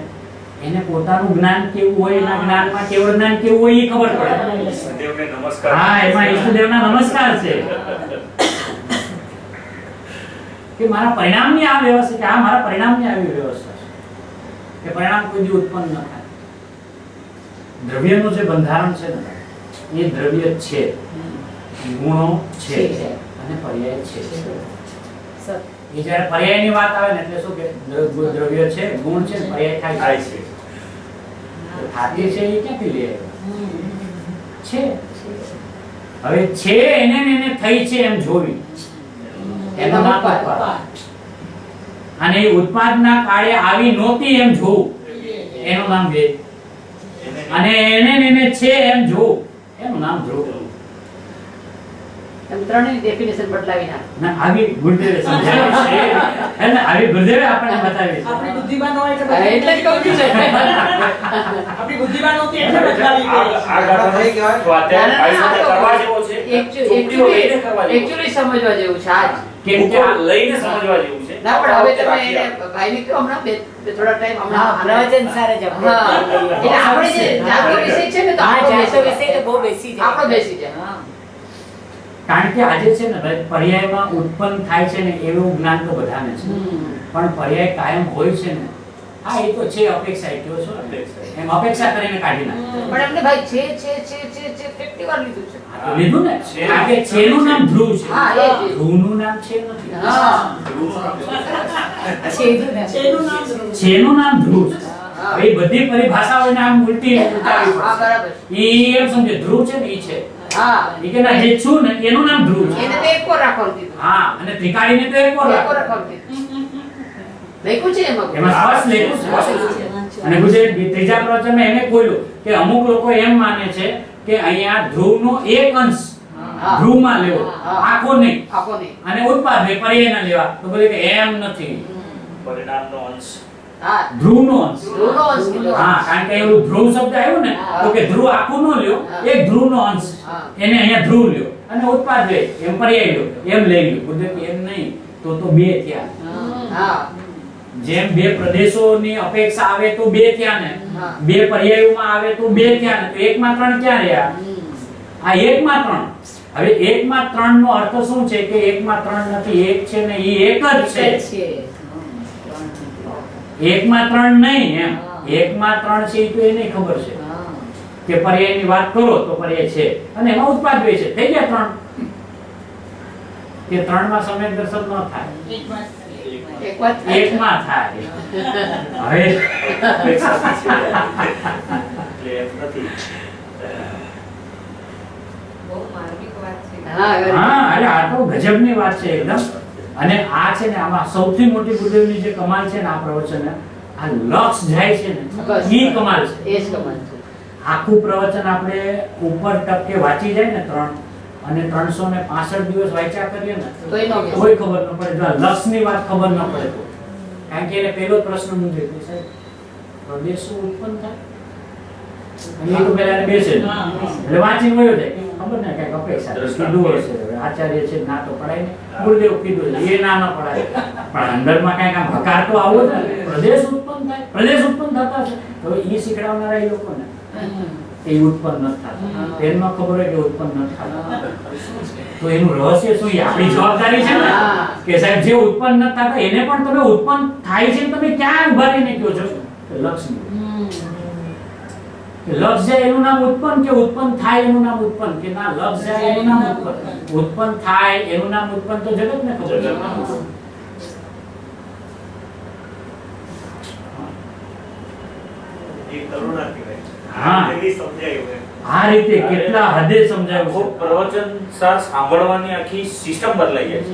એને પોતાનું જ્ઞાન કેવું હોય, એના જ્ઞાનમાં કેવળ જ્ઞાન કેવું હોય એ ખબર પડે. ઈષ્ટદેવને નમસ્કાર. હા, એમાં ઈષ્ટદેવના નમસ્કાર છે કે મારા પરિણામની આ વ્યવસ્થા છે, આ મારા પરિણામની આવી વ્યવસ્થા છે કે પરિણામ કોઈ દી ઉત્પન્ન ન થાય. દ્રવ્યનું જે બંધારણ છે ને, એ દ્રવ્ય છે, ગુણો છે અને પર્યાય છે. એ જ્યારે પર્યાયની વાત આવે ને એટલે શું કે દ્રવ્ય છે, ગુણ છે, પર્યાય થાય થાય છે. છે. ખાતી છે એ ક્યાંથી લે છે? હવે છે એને ને એને થઈ છે એમ જોવી, એનું નામ ઉત્પાદ. અને એ ઉત્પાદના કાળે આવી નહોતી એમ જોવું, એનું નામ વેદ. અને એને ને એને છે એમ જોવું, એનું નામ ધ્રુવ. તમે ત્રણેયની ડેફિનેશન બદલાવી નાખો. ના, આવી ગુરુદેવે સમજાવી છે. એટલે આવી ગુરુદેવે આપણને બતાવી છે. આપણી બુદ્ધિમાન હોય એટલે એટલે જ કહું છું. આપણી બુદ્ધિમાન નહોતી એટલે બદલાવી ગઈ. આ ગાથા થઈ ગયા. તો અત્યારે ભાઈ સાથે કરવા જેવો છે. ટુકડીઓ લઈને કરવા જેવો છે. Actually સમજવા જેવું છે આજ. કેમ કે આ લઈને સમજવા જેવું છે. ના, પણ હવે તમે એને ભાઈને કહો હમણાં થોડા ટાઈમ હમણાં પ્રવચન સારે જ આપણે. હા. એટલે આપણે જે જાગૃત વિષય છે ને તો હા, આપણો જાગૃત બેસી વિષય તો બહુ બેસી જાય. આપણો બેસી જાય. હા. કારણ કે આજે છે ને ભાઈ, પર્યાયમાં ઉત્પન્ન થાય છે ને એવું જ્ઞાન તો બધાને છે, પણ પર્યાય કાયમ હોય છે ને, હા એ તો છે અપેક્ષા. એ કયો છો ને, એમ અપેક્ષા કરીને કાઢી નાખે. પણ એમને ભાઈ છે કેટલી વાર લીધું છે. આ તો લીધું ને, કારણ કે છેનું નામ ધ્રુવ છે. હા, એ જ. ધ્રુવનું નામ છે નથી. હા. છેદું ના. એનું નામ ધ્રુવ. છેનું નામ ધ્રુવ છે. હવે એ બધી પરિભાષાઓને આમ ઉલટી ઉતારવી હા, પડશે. બરાબર. ઈ એમ સમજે ધ્રુવ છે ને ઈ છે. હા. ઈ કે ના જે છું ને એનું નામ ધ્રુવ છે. એને તો એકો રાખવાનું કીધું. હા, અને ત્રિકાળીને તો એક વાર એકો રાખો. રાખવાનું કીધું. લખ્યું છે એમાં. એમાં સ્પષ્ટ લખ્યું છે. અને ગુજરાત ત્રીજા પ્રવચનમાં એને ખોલ્યું કે અમુક લોકો એમ માને છે કે અહીંયા ધ્રુવનો એક અંશ હા. ધ્રુવમાં લેવો, હા. આખો નહીં. આખો નહીં. અને ઉત્પાદ પર્યાયના લેવા, તો બોલે કે એમ નથી. પરિણામનો અંશ. હા ધ્રુવનો અંશ. ધ્રુવનો અંશ કીધો. હા, કારણ કે એવું ધ્રુવ શબ્દ આવ્યો ને તો કે ધ્રુવ આખું નો લ્યો, એક ધ્રુવનો અંશ હા. એને અહીંયા ધ્રુવ લ્યો અને ઉત્પાદ વે એમ પર્યાય લ્યો એમ લઈ લ્યો. કુદરતી એમ નહીં તો બે થયા. હા જેમ બે પ્રદેશોની અપેક્ષા આવે તો બે થયા ને, હા. બે પર્યાયોમાં આવે તો બે થયા ને, તો એકમાં ત્રણ ક્યાં રહ્યા? આ એકમાં ત્રણ. હવે એકમાં ત્રણ નો અર્થ શું છે કે એકમાં ત્રણ નથી, એક છે ને ઈ એક જ છે. એકમાં ત્રણ નહીં એમ. એકમાં ત્રણ છે ઈ તો એને ખબર છે કે પર્યાયની વાત કરો તો પર્યાય છે અને એમાં ઉત્પાદ વે છે. થઈ ગયા ત્રણ. કે ત્રણમાં સમય દર્શન ન થાય, એક વાત થાય. એકમાં થાય. હવે અપેક્ષા છે. એટલે એમ નથી. બહુ માર્મિક વાત છે. હા હા, અરે આ તો ગજબની વાત છે એકદમ. અને આ છે ને આમાં સૌથી મોટી ગુરુદેવની જે કમાલ છે ને આ પ્રવચન આ લક્ષ જાય છે ને બસ. ઈ કમાલ છે. એ જ કમાલ છે. આખું પ્રવચન આપણે ઉપર ટપકે વાંચી જાય ને 3 અને 365 દિવસ વાંચ્યા કરીએ ને તોય ન બેસે. કોઈ ખબર ન પડે. જો આ લક્ષની વાત ખબર ન પડે તો, કારણ કે એને પહેલો જ પ્રશ્ન મૂકે કે સાહેબ પ્રદેશ શું ઉત્પન્ન થાય અને એ તો પહેલા એને બેસે જ. એટલે વાંચીને વયો જાય. ખબર ને કઈક અપેક્ષા છે. કીધું હશે હવે આચાર્ય છે ના તો પડાય ને, ગુરુદેવ કીધું છે એ ના ન પડાય, પણ અંદરમાં કઈક આમ હકાર તો આવો છે ને. પ્રદેશ ઉત્પન્ન થાય, પ્રદેશ ઉત્પન્ન થતા છે. હવે એ શીખડાવનારા એ લોકોને એ ઉત્પન્ન ન થતા, તેમાં ખબર હોય કે ઉત્પન્ન ન થતા, તો એનું રહસ્ય શું? એ આપણી જવાબદારી છે ને કે સાહેબ જે ઉત્પન્ન ન થતા એને પણ તમે ઉત્પન્ન થાય છે તમે ક્યાં ઉભા રહીને કહો છો? લક્ષ્મી લક્ષ જાય એનું નામ ઉત્પન્ન કે ઉત્પન્ન થાય એનું નામ ઉત્પન્ન? કે ના, લક્ષ જાય એનું નામ ઉત્પન્ન, ઉત્પન્ન થાય એનું નામ ઉત્પન્ન. તો જગત ને ખબર છે. એ કરુણા કહેવાય. હા. એવી સમજાયું એમ. આ રીતે કેટલા હદે સમજાયું ખૂબ છે. પ્રવચન સાર સાંભળવાની આખી સિસ્ટમ બદલાઈ જાય છે.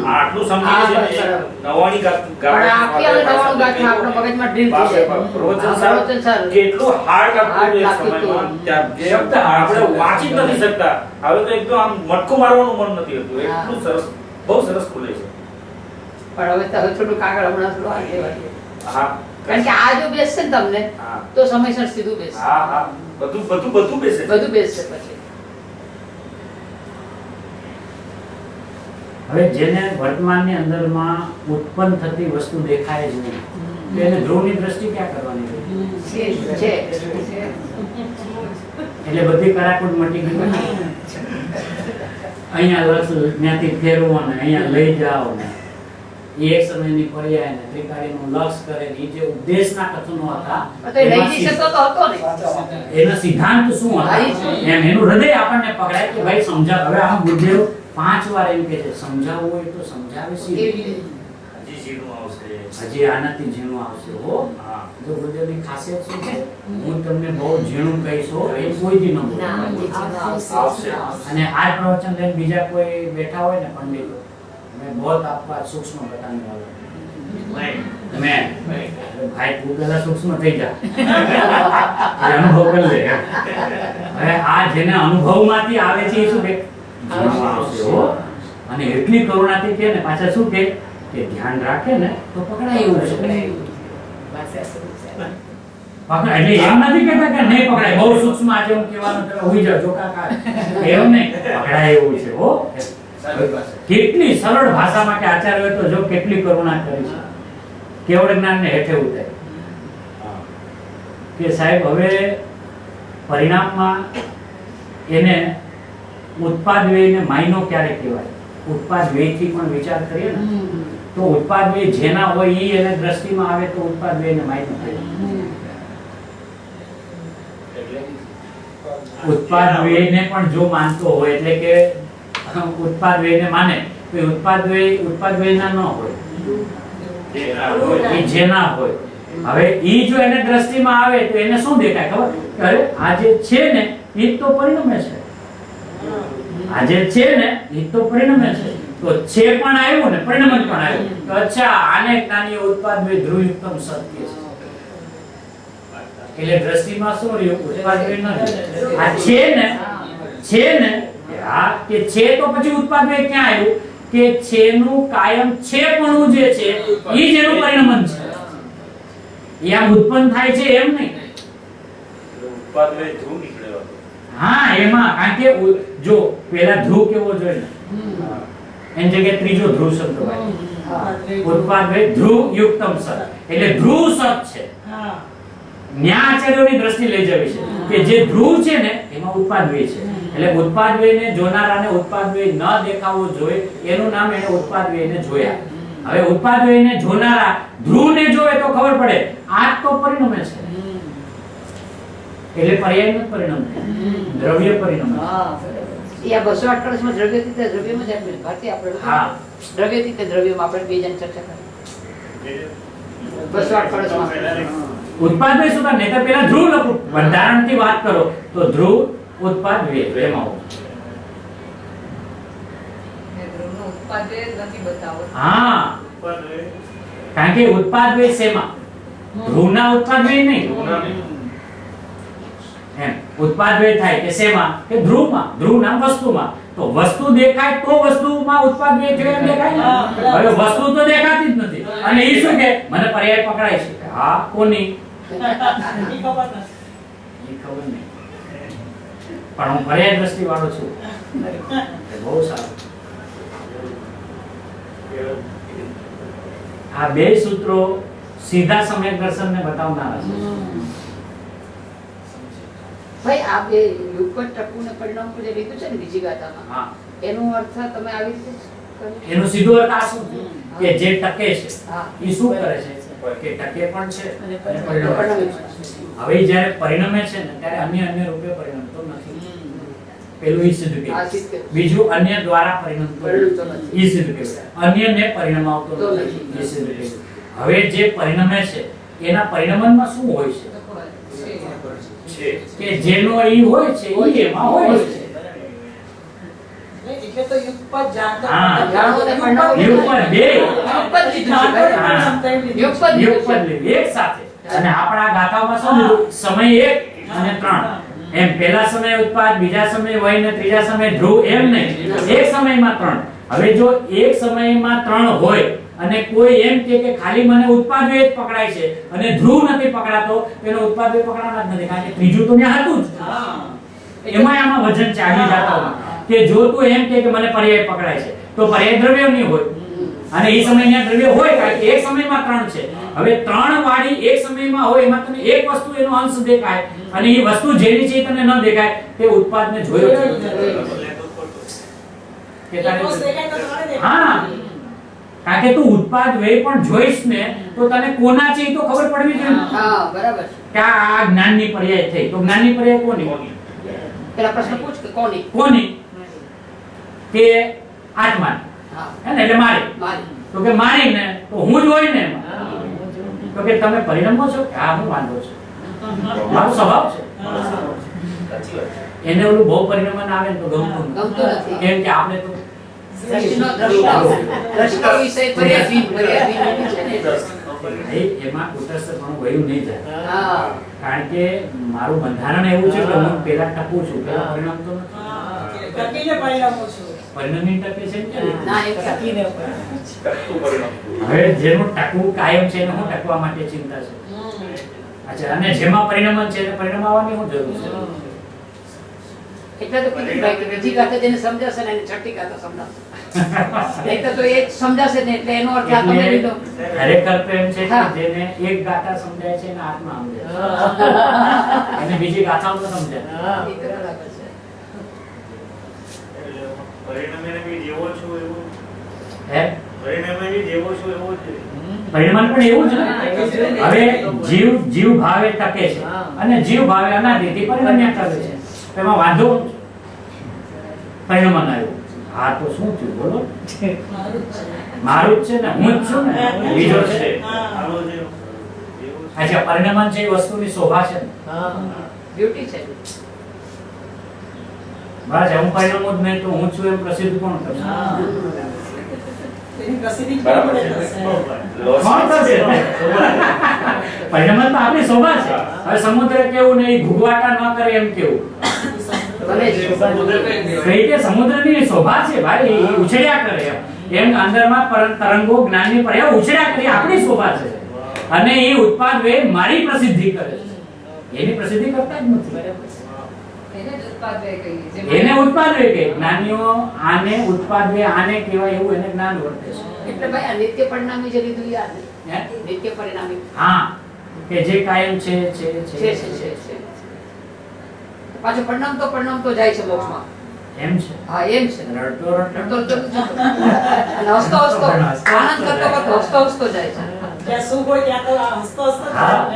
આ આટલું સમજી છે ને, નવાણી પણ આખી હવે નવાનું ગાંઠ આપણો મગજમાં ડ્રીલ થઈ જાય. પ્રવચન હા, સાર પ્રવચન સાર. કેટલું હાર્ડ લાગતું Hard છે એક લાગતું હતું. સમયમાં. ત્યાં જે આપણે વાંચી જ નથી શકતા. હવે તો એકદમ આમ મટકું મારવાનું મન નથી થતું. એટલું સરસ, બહુ સરસ ખુલે છે. પણ હવે તો થોડું કાગળ હમણાં થોડું આ લેવાનું. હા, કારણ કે આ જો બેસશે ને તમને હા, તો સમયસર સીધું બેસશે. હા, હા, બધું બેસે છે. બધું બેસશે પછી. હવે જેને વર્તમાનની અંદરમાં ઉત્પન્ન થતી વસ્તુ દેખાય છે તો એને ધ્રુવની દ્રષ્ટિ ક્યાં કરવાની છે? છે. એટલે બધી કરાકૂટ મટી ગઈ. અહીંયા લક્ષ ત્યાંથી ફેરવો ને અહીંયા લઈ જાઓ ને એ એક સમયની પર્યાય ને ત્રિકાળીનું લક્ષ કરે ને એ જે ઉપદેશના કથનો હતા તો એ લઈ જઈ શકતો તો હતો ને. એનો સિદ્ધાંત શું હતા એમ એનું હૃદય આપણને પકડાય કે ભાઈ સમજાવ. હવે આ ગુરુદેવ 5 વાર એમ કે છે સમજાવવું હોય તો સમજાવે છે, હજી ઝીણું આવશે. હજી આનાથી ઝીણું આવશે. હો, હા. જો ગુરુદેવની ખાસિયત શું છે, હું તમને બહુ ઝીણું કહીશ હો, એ કોઈ દી ન બોલે. આવશે. અને આ પ્રવચન લઈને બીજા કોઈ બેઠા હોય ને પંડિતો, मैं बहुत आपको आज सूक्ष्म बताने वाला નહીં. हूं। मैं भाई तू पहला सूक्ष्म થઈ જા, એ અનુભવ કરી લે. હવે આ જેને અનુભવમાંથી આવે છે એ શું કે આવશે હો. અને એટલી કરુણાથી કે ને પાછા શું કે ધ્યાન રાખે ને તો પકડાય એવું છે. પકડાય એટલે એમ નથી કહેતા કે નહીં પકડાય, બહુ સૂક્ષ્મ આજે હું કહેવાનું તમે હોઈ જાવ જોકા કા, એમ નહીં, પકડાય એવું છે હો. કેટલી સરળ ભાષામાં કે આચાર્ય તો જો કેટલી કરુણા કરી છે, કેવળ જ્ઞાનને હેઠે ઉતારે કે સાહેબ હવે પરિણામમાં એને ઉત્પાદ વ્યયને માયનો ક્યારે કહેવાય? ઉત્પાદ વ્યયથી પણ વિચાર કરીએ ને તો ઉત્પાદ વ્યય જેના હોય ઈ એને દ્રષ્ટિમાં આવે તો ઉત્પાદ વ્યયને માયનો કહેવાય. ઉત્પાદ વ્યયને પણ જો માનતો હોય એટલે કે ઉત્પાદ વ્યયને માને તો ઉત્પાદ વ્યયના ન હોય, એ જેના હોય. હવે ઈ જો એને દ્રષ્ટિમાં આવે તો એને શું દેખાય ખબર? અરે આ જે છે ને ઈ તો પરિણમે છે, આ જે છે ને ઈ તો પરિણમે છે, તો છે પણ આવ્યું ને પરિણમ પણ આવ્યું, તો અચ્છા આને જ્ઞાનીય ઉત્પાદ વ્યય ધ્રુવયુક્તમ સત્ય છે. એટલે દ્રષ્ટિમાં શું રહ્યું? ઉત્પાદ વ્યય ન રહ્યું. આ છે ને હા કે છે તો પછી ઉત્પાદ વ્યય ક્યાં આવ્યું? કે છે નું કાયમ છે પણ જે છે ઈ જ એનું પરિણમન છે. એ આમ ઉત્પન્ન થાય છે એમ નહીં. ઉત્પાદ વે ધ્રુવ નીકળેલો હતો. હા એમાં કારણ કે જો પેલા ધ્રુવ કેવો જોઈએ ને એની જગ્યાએ ત્રીજો ધ્રુવ શબ્દ હોય. ઉત્પાદ વે ધ્રુવ યુક્તમ સત એટલે ધ્રુવ સત છે. ન્યા આચાર્યોની દ્રષ્ટિ લઈ જવી છે કે જે ધ્રુવ છે ને એમાં ઉત્પાદ વે છે એટલે ઉત્પાદ વેને જોનારાને ઉત્પાદ વે ન દેખાવો જોઈએ એનું નામ એને ઉત્પાદ વેને જોયા. હવે ઉત્પાદ વેને જોનારા ધ્રુવને જોવે તો ખબર પડે આ તો પરિણમે છે એટલે પર્યાયનું જ પરિણામ છે. દ્રવ્ય પરિણામ છે. હા બરાબર. એ આ 248 માં દ્રવ્યથી તે દ્રવ્યમાં જ આપણે ભારતીય આપણે હા. દ્રવ્યથી તે દ્રવ્યમાં આપણે બે જણ ચર્ચા કરી 248 માં ઉત્પાદ વે શું થાય? નહીંતર પેલા ધ્રુવ લખો બંધારણથી વાત કરો તો ધ્રુવ ઉત્પાદ વે એમાં હોય. એ ધ્રુવનો ઉત્પાદ એ નથી બતાવો. હા ઉત્પાદ વે કારણ કે ઉત્પાદ વે શેમાં? ધ્રુવના ઉત્પાદ વે નહીં એમ ઉત્પાદ વે થાય કે શેમાં? કે ધ્રુવમાં. ધ્રુવના વસ્તુમાં. તો વસ્તુ દેખાય તો વસ્તુમાં ઉત્પાદ વે છે એમ દેખાય ને? હવે વસ્તુ તો દેખાતી જ નથી અને એ શું કે મને પર્યાય પકડાય છે. હા કોની? એ ખબર નહીં પણ હું પર્યાય દ્રષ્ટિ વાળો છું. એ બહુ સારું. આ બે સૂત્રો સીધા સમ્યક દર્શનને બતાવનારા છે. ભાઈ આ બે યુગપદ ટપુ ને પરિણામ જે લીધું છે ને બીજી ગાથામાં હા એનો અર્થ તમે આવી રીતે કર્યું? એનો સીધો અર્થ આ શું છે કે જે ટકે છે હા. એ શું કરે છે કે ટકે પણ છે અને પરિણમે પરિણામ છે. હવે જ્યારે પરિણમે છે ને ત્યારે અન્ય રૂપે પરિણમતો નથી. પેલું ઈ સિદ્ધ કે આ સિદ્ધ કે. બીજું અન્ય દ્વારા પરિણમતો પરિણમતો નથી. ઈ સિદ્ધ કે અન્યને પરિણમાવતો તો નથી. નથી. ઈ સિદ્ધ કે હવે જે પરિણમે છે એના પરિણમનમાં શું હોય છે છે. કે જેનો ઈ હોય છે ઈ એમાં હોય છે. એટલે તો યુગપદ જાણતા હા. જાણો ને પરિણામ. યુગપદ બે યુગપદ લીધું છે ભાઈ. યુગપદ લીધું યુગપદ છે. લેવી એક સાથે અને આપણા ગાથામાં શું લીધું? સમય 1 અને 3 એમ પહેલા સમય ઉત્પાદ, બીજા સમય વય ને ત્રીજા સમય ધ્રુવ એમ નહીં. એક સમયમાં 3. હવે જો એક સમયમાં 3 હોય અને કોઈ એમ કે ખાલી મને ઉત્પાદ વે જ પકડાય છે અને ધ્રુવ નથી પકડાતો તેનો ઉત્પાદ વે પકડાના જ નથી કારણ કે ત્રીજું તો ત્યાં હતું જ. એમાં આમાં વજન છે આગળ જાતામાં કે જો તું એમ કે મને પર્યાય પકડાય છે તો પર્યાય દ્રવ્ય નહીં હોય અને એ સમયના દ્રવ્ય હોય કારણ કે એક સમયમાં 3 છે. હવે 3 વાળી એક સમયમાં હોય એમાં તને એક વસ્તુ એનો અંશ દેખાય અને એ વસ્તુ જેની છે તને ન દેખાય તે ઉત્પાદને જોયો છે કે તારે હા કારણ કે તું ઉત્પાદ વે પણ જોઈશ ને તો તને કોના છે એ તો ખબર પડવી જોઈએ હા બરાબર છે. કે આ જ્ઞાનની પર્યાય થઈ તો જ્ઞાનની પર્યાય કોની? પેલા પ્રશ્ન પૂછ કે કોની? કોની? કે આત્મા. હા હે ને એટલે મારી. મારી. તો કે મારી ને તો હું જ હોય ને એમાં. તો કે તમે પરિણમો છો કે હા હું વાંધો છું મારો સ્વભાવ છે. સાચી વાત છે. એને ઓલું બહુ પરિણમન આવે ને તો ગમતું ગમતું નથી. નથી. કેમ કે આપણે તો દ્રષ્ટિનો દ્રષ્ટિનો વિષય પર્યાયભીન છે ને. એમાં કુટસ્થ પણ વયું નહીં જાય હા કારણ કે મારું બંધારણ એવું છે કે હું પેલા ટકું છું પેલા પરિણામ તો નથી. ટકીને પરિણામો છું. પરિણમી ટકે છે ને ક્યારે? ના એક ટકીને ટકતું પરિણામ. હવે જેનું ટકવું કાયમ છે એને હું ટકવા માટે ચિંતા છે. અચ્છા અને જેમાં પરિણમન છે એને પરિણમાવાની શું જરૂર છે? એટલે તો કીધું ભાઈ કે બીજી ગાથા જેને સમજાશે ને એને છઠ્ઠી ગાથા સમજાશે. નહીં તો એ જ સમજાશે ને એટલે એનો અર્થ આ તમે લીધો. ખરેખર તો એમ છે કે હા. જેને એક ગાથા સમજાય છે એને આત્મા સમજાય છે અને બીજી ગાથાઓ તો સમજાય એ તો બરાબર છે. એટલે પરિણમે બી જેવો છું એવું હે પરિણમે બી જેવો છું એવો જ પરિણામ પણ એવું જ ને હવે જીવ ભાવે ટકે છે અને જીવ ભાવે અનાદિથી પરિણમ્યા કરે છે તેમાં વાંધો શું છે? પરિણામ આવ્યું હા તો શું થયું બોલો? મારું જ છે ને હું જ છું ને બીજો છે. આવો જે એવું અચ્છા પરિણામ છે એ વસ્તુની શોભા છે ને બ્યુટી છે. બસ હું પરિણામો જ નહીં તો હું છું એમ પ્રસિદ્ધ કોણ કરશે? એની પ્રસિદ્ધિ બરાબર કેવી છે. રીતે થશે? લોસ કોણ કરશે? પરિણામ તો આપણી શોભા છે. હવે સમુદ્ર કેવું નહીં ઘૂઘવાટા ન કરે એમ કેવું બને છે. કઈ કે સમુદ્રની શોભા છે ભાઈ એ ઉછળ્યા કરે એમ અંદરમાં તરંગો જ્ઞાનની પર્યા ઉછળ્યા કરી આપણી શોભા છે અને એ ઉત્પાદ વે મારી પ્રસિદ્ધિ કરે છે, એની પ્રસિદ્ધિ કરતા જ નથી. એને જ ઉત્પાદ વ્યય કહીએ. એને ઉત્પાદ વે કહે. જ્ઞાનીઓ આને ઉત્પાદ વે આને કહેવાય એવું એને જ્ઞાન વર્તે છે. એટલે ભાઈ આ નિત્ય પરિણામી જે લીધું યાદ છે. હે? નિત્ય પરિણામી હા, કે જે કાયમ છે છે. પાછું પરિણામ તો જાય છે મોક્ષમાં. એમ છે. હા એમ છે. રડતો રડતો રડતો રડતો અને હસતો હસતો આનંદ કરતો કરતો હસતો હસતો જાય છે. જ્યાં સુખ હોય ત્યાં તો હસતો હસતો જ હા. જાય ને.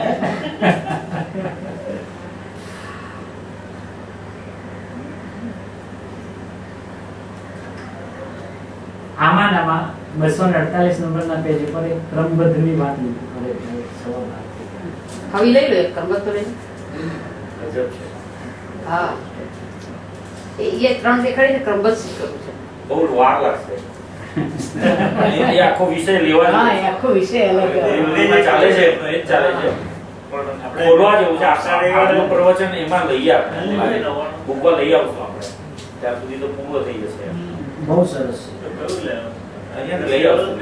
આમાં 248 નંબરના પેજ ઉપર એક ક્રમબદ્ધની વાત લીધી કરે છે. સવાલ આપી. હવે લઈ લો એક કર્મત તો લઈ લો. ગજબ છે. હા એ 3 દેખાડી ને ક્રમબદ્ધ શીખવું છે. બહુ વાર લાગશે. એ આખો વિષય લેવા હા જેવો એ આખો વિષય અલગ છે. એ ચાલે છે, એ જ ચાલે છે. પણ આપણે ખોલવા જેવું છે. આષાઢ આજનું પ્રવચન એમાં લઈ આપણે નવ્વાણું. બુકમાં લઈ આવશું આપણે. ત્યાં સુધી તો પૂરું થઈ જશે. બહુ સરસ છે. તો કયું લેવાનું? અહીંયા લઈ આવશું.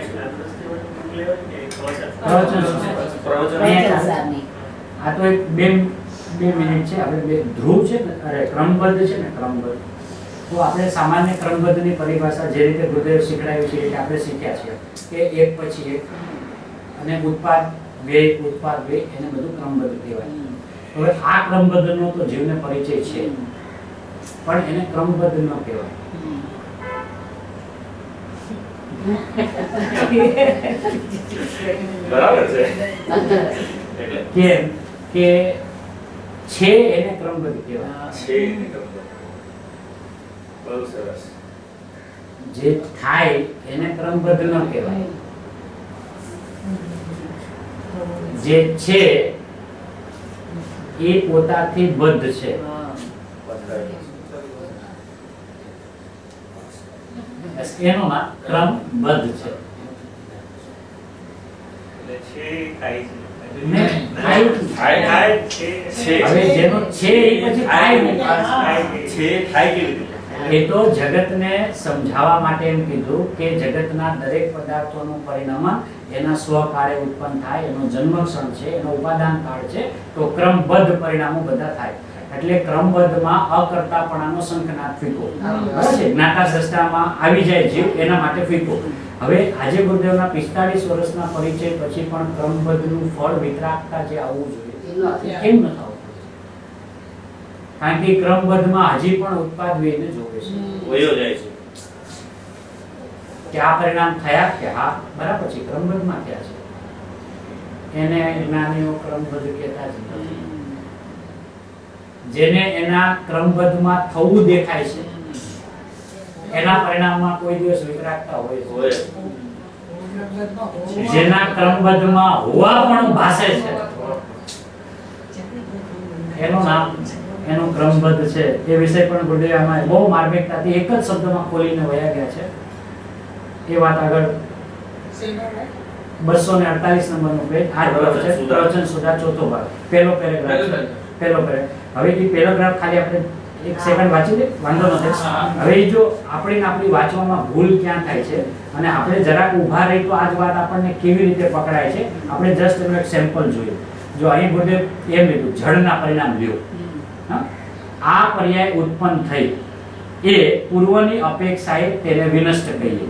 પ્રવચન આ તો એક બે મિનિટ છે. આપણે બે ધ્રુવ છે ને, અરે ક્રમબદ્ધ છે ને, ક્રમબદ્ધ. તો આપણે સામાન્ય ક્રમબદ્ધની પરિભાષા જે રીતે ગુરુદેવ શીખડાયું છે એ આપણે શીખ્યા છીએ કે એક પછી એક અને ઉત્પાદ વે એને બધું ક્રમબદ્ધ કહેવાય. હવે આ ક્રમબદ્ધનો તો જીવને પરિચય છે, પણ એને ક્રમબદ્ધ ન કહેવાય. બરાબર છે. એટલે કેમ કે છે એને ક્રમબદ્ધ કહેવાય. છે બહુ સરસ. જે થાય એને ક્રમબદ્ધ ન કહેવાય. જે છે એ પોતાથી બદ્ધ છે. એનો નામ ક્રમબદ્ધ છે. એટલે છે થાય છે. ને થાય થાય છે. હવે જેનો છે એ પછી થાય નહીં. છે થાય કેવી રીતે? એ તો જગતને સમજાવવા માટે એમ કીધું કે જગતના દરેક પદાર્થોનું પરિણામ એના સ્વકાળે ઉત્પન્ન થાય, એનો જન્મક્ષણ છે, એનો ઉપાદાન કાળ છે, તો ક્રમબદ્ધ પરિણામો બધા થાય. એટલે ક્રમબદ્ધમાં અકર્તાપણાનો શંખનાદ ફીકો. બરાબર છે. જ્ઞાતા દ્રષ્ટામાં આવી જાય જીવ એના માટે ફીકો. હવે આજે ગુરુદેવના 45 વર્ષના પરિચય પછી પણ ક્રમબદ્ધનું ફળ વિતરાગતા જે આવવું જોઈએ કેમ ન થવું? કારણ કે ક્રમબદ્ધમાં હજી પણ ઉત્પાદ વેને જોવે છે. વયો જાય છે. કે આ પરિણામ થયા કે હા બરાબર છે, ક્રમબદ્ધમાં થયા છે. એને જ્ઞાનીઓ ક્રમબદ્ધ કહેતા જ નથી. જેને એના ક્રમબદ્ધમાં થવું દેખાય છે એના પરિણામમાં કોઈ દિવસ વિતરાગતા હોય હોય. છે. જેના ક્રમબદ્ધમાં હોવા પણ ભાસે છે એનું નામ એનું ક્રમબદ્ધ છે. એ વિષય પણ ગુરુદેવમાં બહુ માર્મિકતાથી એક જ શબ્દમાં ખોલીને વયા ગયા છે. એ વાત આગળ 248 નંબરનું પેજ આ પ્રવચન સુધા ચોથો ભાગ પહેલો પેરેગ્રાફ. હવે એ પેરેગ્રાફ ખાલી આપણે એક સેકન્ડ વાંચી લે, વાંધો નથી. હવે જો આપણી વાંચવામાં ભૂલ ક્યાં થાય છે અને આપણે જરાક ઊભા રહી તો આ જ વાત આપણને કેવી રીતે પકડાય છે આપણે જસ્ટ એનું એક સેમ્પલ જોઈએ. જો અહીં ગુરુદેવ એમ લીધું જળના પરિણામ લ્યો. આ પર્યાય ઉત્પન્ન થઈ એ પૂર્વની અપેક્ષાએ તેને વિનષ્ટ કહીએ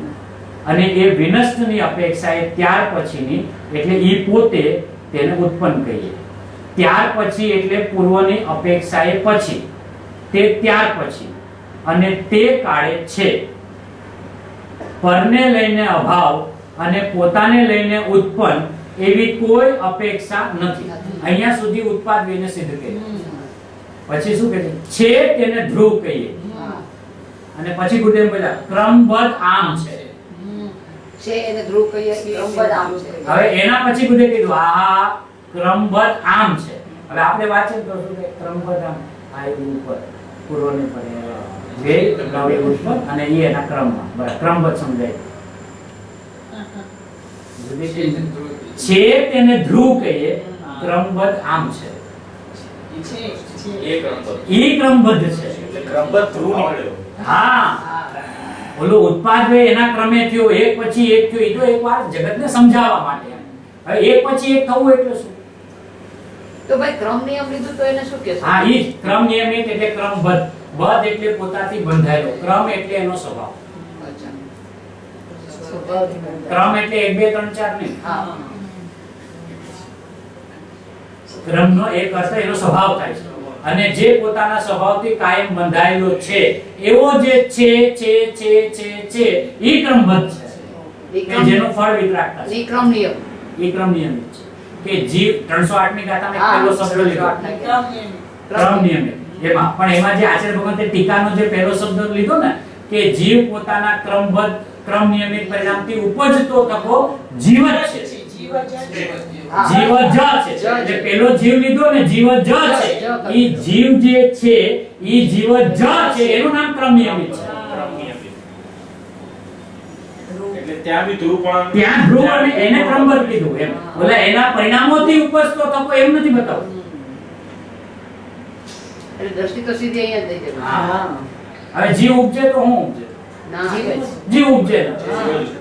અને એ વિનષ્ટની અપેક્ષાએ ત્યાર પછીની એટલે ઈ પોતે તેને ઉત્પન્ન કહીએ. ત્યાર પછી એટલે પૂર્વની અપેક્ષાએ પછી, તે ત્યાર પછી અને તે કાળે છે. પરને લઈને અભાવ અને પોતાને લઈને ઉત્પન્ન એવી કોઈ અપેક્ષા નથી. અહીંયા સુધી ઉત્પાદ વેને સિદ્ધ કહે. પછી શું કહે છે તેને ધ્રુવ કહીએ અને પછી ગુરુદેવ બોલ્યા ક્રમબદ્ધ આમ છે. છે એને ધ્રુવ કહીએ ક્રમબદ્ધ આમ છે. હવે એના પછી ગુરુદેવ કીધું આ ક્રમબદ્ધ આમ છે. હવે આપણે વાંચીએ તો શું કે ક્રમબદ્ધ આમ આયુ ઉપર પૂર્વની પર વે નવી ઉપર અને ઈ એના ક્રમમાં બરાબર ક્રમબદ્ધ સમજાય. છે તેને ધ્રુવ કહીએ ક્રમબદ્ધ આમ છે. એ ક્રમબદ્ધ. ઈ ક્રમબદ્ધ છે. એટલે ક્રમબદ્ધ ધ્રુવ નીકળ્યો. હા ઓલો ઉત્પાદ વે એના ક્રમે થયો એક પછી એક થયો. એ તો એકવાર જગતને સમજાવવા માટે હવે એક પછી એક થવું એટલે શું? તો ભાઈ ક્રમ નિયમ લીધું તો એને શું કહેશો? હા, ઈ જ ક્રમ નિયમિત એટલે ક્રમબદ્ધ. બદ્ધ એટલે પોતાથી બંધાયેલો. ક્રમ એટલે એનો સ્વભાવ. અચ્છા. ક્રમ એટલે 1 2 3 4 નહીં. હા. ક્રમનો એક અર્થ એનો સ્વભાવ થાય છે. અને જે પોતાના સ્વભાવથી કાયમ બંધાયેલો છે એવો જે છે ઈ ક્રમબદ્ધ છે. કે જેનું ફળ વિતરાગતા છે. ઈ ક્રમ નિયમ. ઈ ક્રમ નિયમિત છે. કે જીવ 308 ની ગાથામાં એક પહેલો શબ્દ લીધો. ક્રમ નિયમિત. એમાં જે આચાર્ય ભગવંતે ટીકાનો જે પહેલો શબ્દ લીધો ને કે જીવ પોતાના ક્રમબદ્ધ ક્રમ નિયમિત પરિણામથી ઉપજતો થકો જીવ જ છે. જીવ જ છે. એટલે પેલો જીવ લીધો ને જીવ જ છે. ઈ જીવ જે છે ઈ જીવ જ છે એનું નામ ક્રમ નિયમિત છે. એટલે ત્યાં બી ધ્રુવપણ ત્યાં ધ્રુવ અને એને ક્રમબદ્ધ કીધું એમ. ઓલા એના પરિણામોથી ઉપજતો થકો એમ નથી બતાવતું. એટલે દ્રષ્ટિ તો સીધી અહીંયા જ થઈ જાય. હા. હવે જીવ ઉપજે તો હું ઉપજે? ના જીવ ઉપજે ને.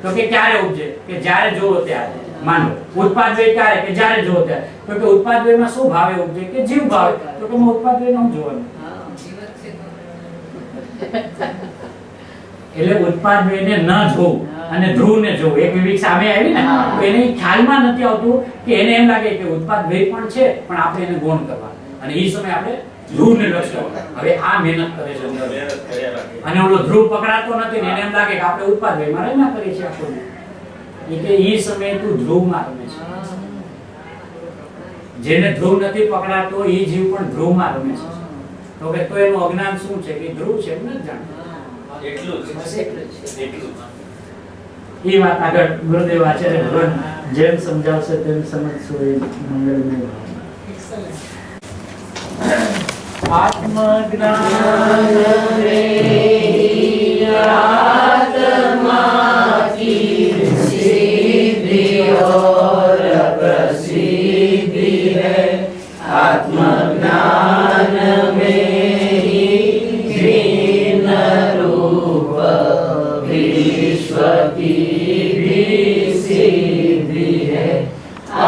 તો કે ક્યારે ઉપજે? કે જ્યારે જોવો ત્યારે. માનો ઉત્પાદ વે ક્યારે? કે જ્યારે જોવો ત્યારે. તો કે ઉત્પાદ વેમાં શું ભાવે ઉપજે? કે જીવ ભાવે. તો કે હું ઉત્પાદ વેને હું જોવાનું. જીવત છે તો એટલે ઉત્પાદ વેને ન જોવું અને ધ્રુવને જોવું એક વિવેક સામે આવી ને તો એને ખ્યાલમાં નથી આવતું કે એને એમ લાગે કે ઉત્પાદ વે પણ છે પણ આપણે એને ગૌણ કરવા અને એ સમય આપણે ધ્રુવને લક્ષ્ય હવે આ મહેનત કરે છે અંદર. અને ઓલો ધ્રુવ પકડાતો નથી ને એને એમ લાગે કે આપણે ઉત્પાદ વેમાં રમ્યા કરીએ છીએ આપણને એ કે એ સમયે તું ધ્રુવમાં રમે છે. જેને ધ્રુવ નથી પકડાતો એ જીવ પણ ધ્રુવમાં રમે છે. તો કે તો એનું અજ્ઞાન શું છે કે ધ્રુવ છે એમ નથી જાણતો. એટલું જ એ વાત આગળ ગુરુદેવ આચાર્ય ભગવાન જેમ સમજાવશે તેમ સમજશો એ મંગળમય ભાવના. આત્મજ્ઞાન રે આત્મા की सिद्धि और प्रसिद्धि है आत्मज्ञान में ही भिन्न रूप विश्व की भी सिद्धि है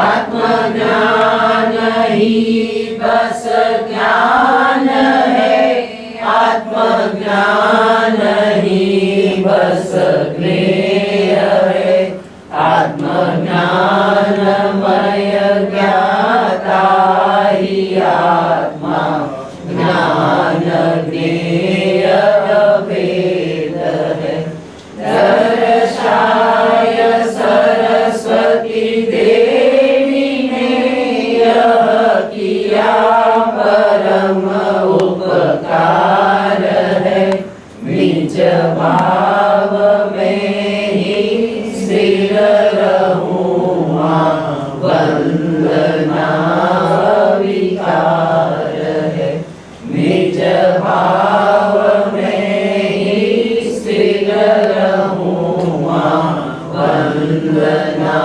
आत्मज्ञान ही बस ज्ञान है आत्मज्ञान ही बस ज्ञेय है आत्मज्ञानमय ज्ञाता ही आत्मा ज्ञान ज्ञेय वेद है दर्शाय सरस्वती देवी ने यह किया परम उपकार है निज भाव में ही स्थिर रहूं वंदना विकार है निज भाव में ही स्थिर रहूं वंदना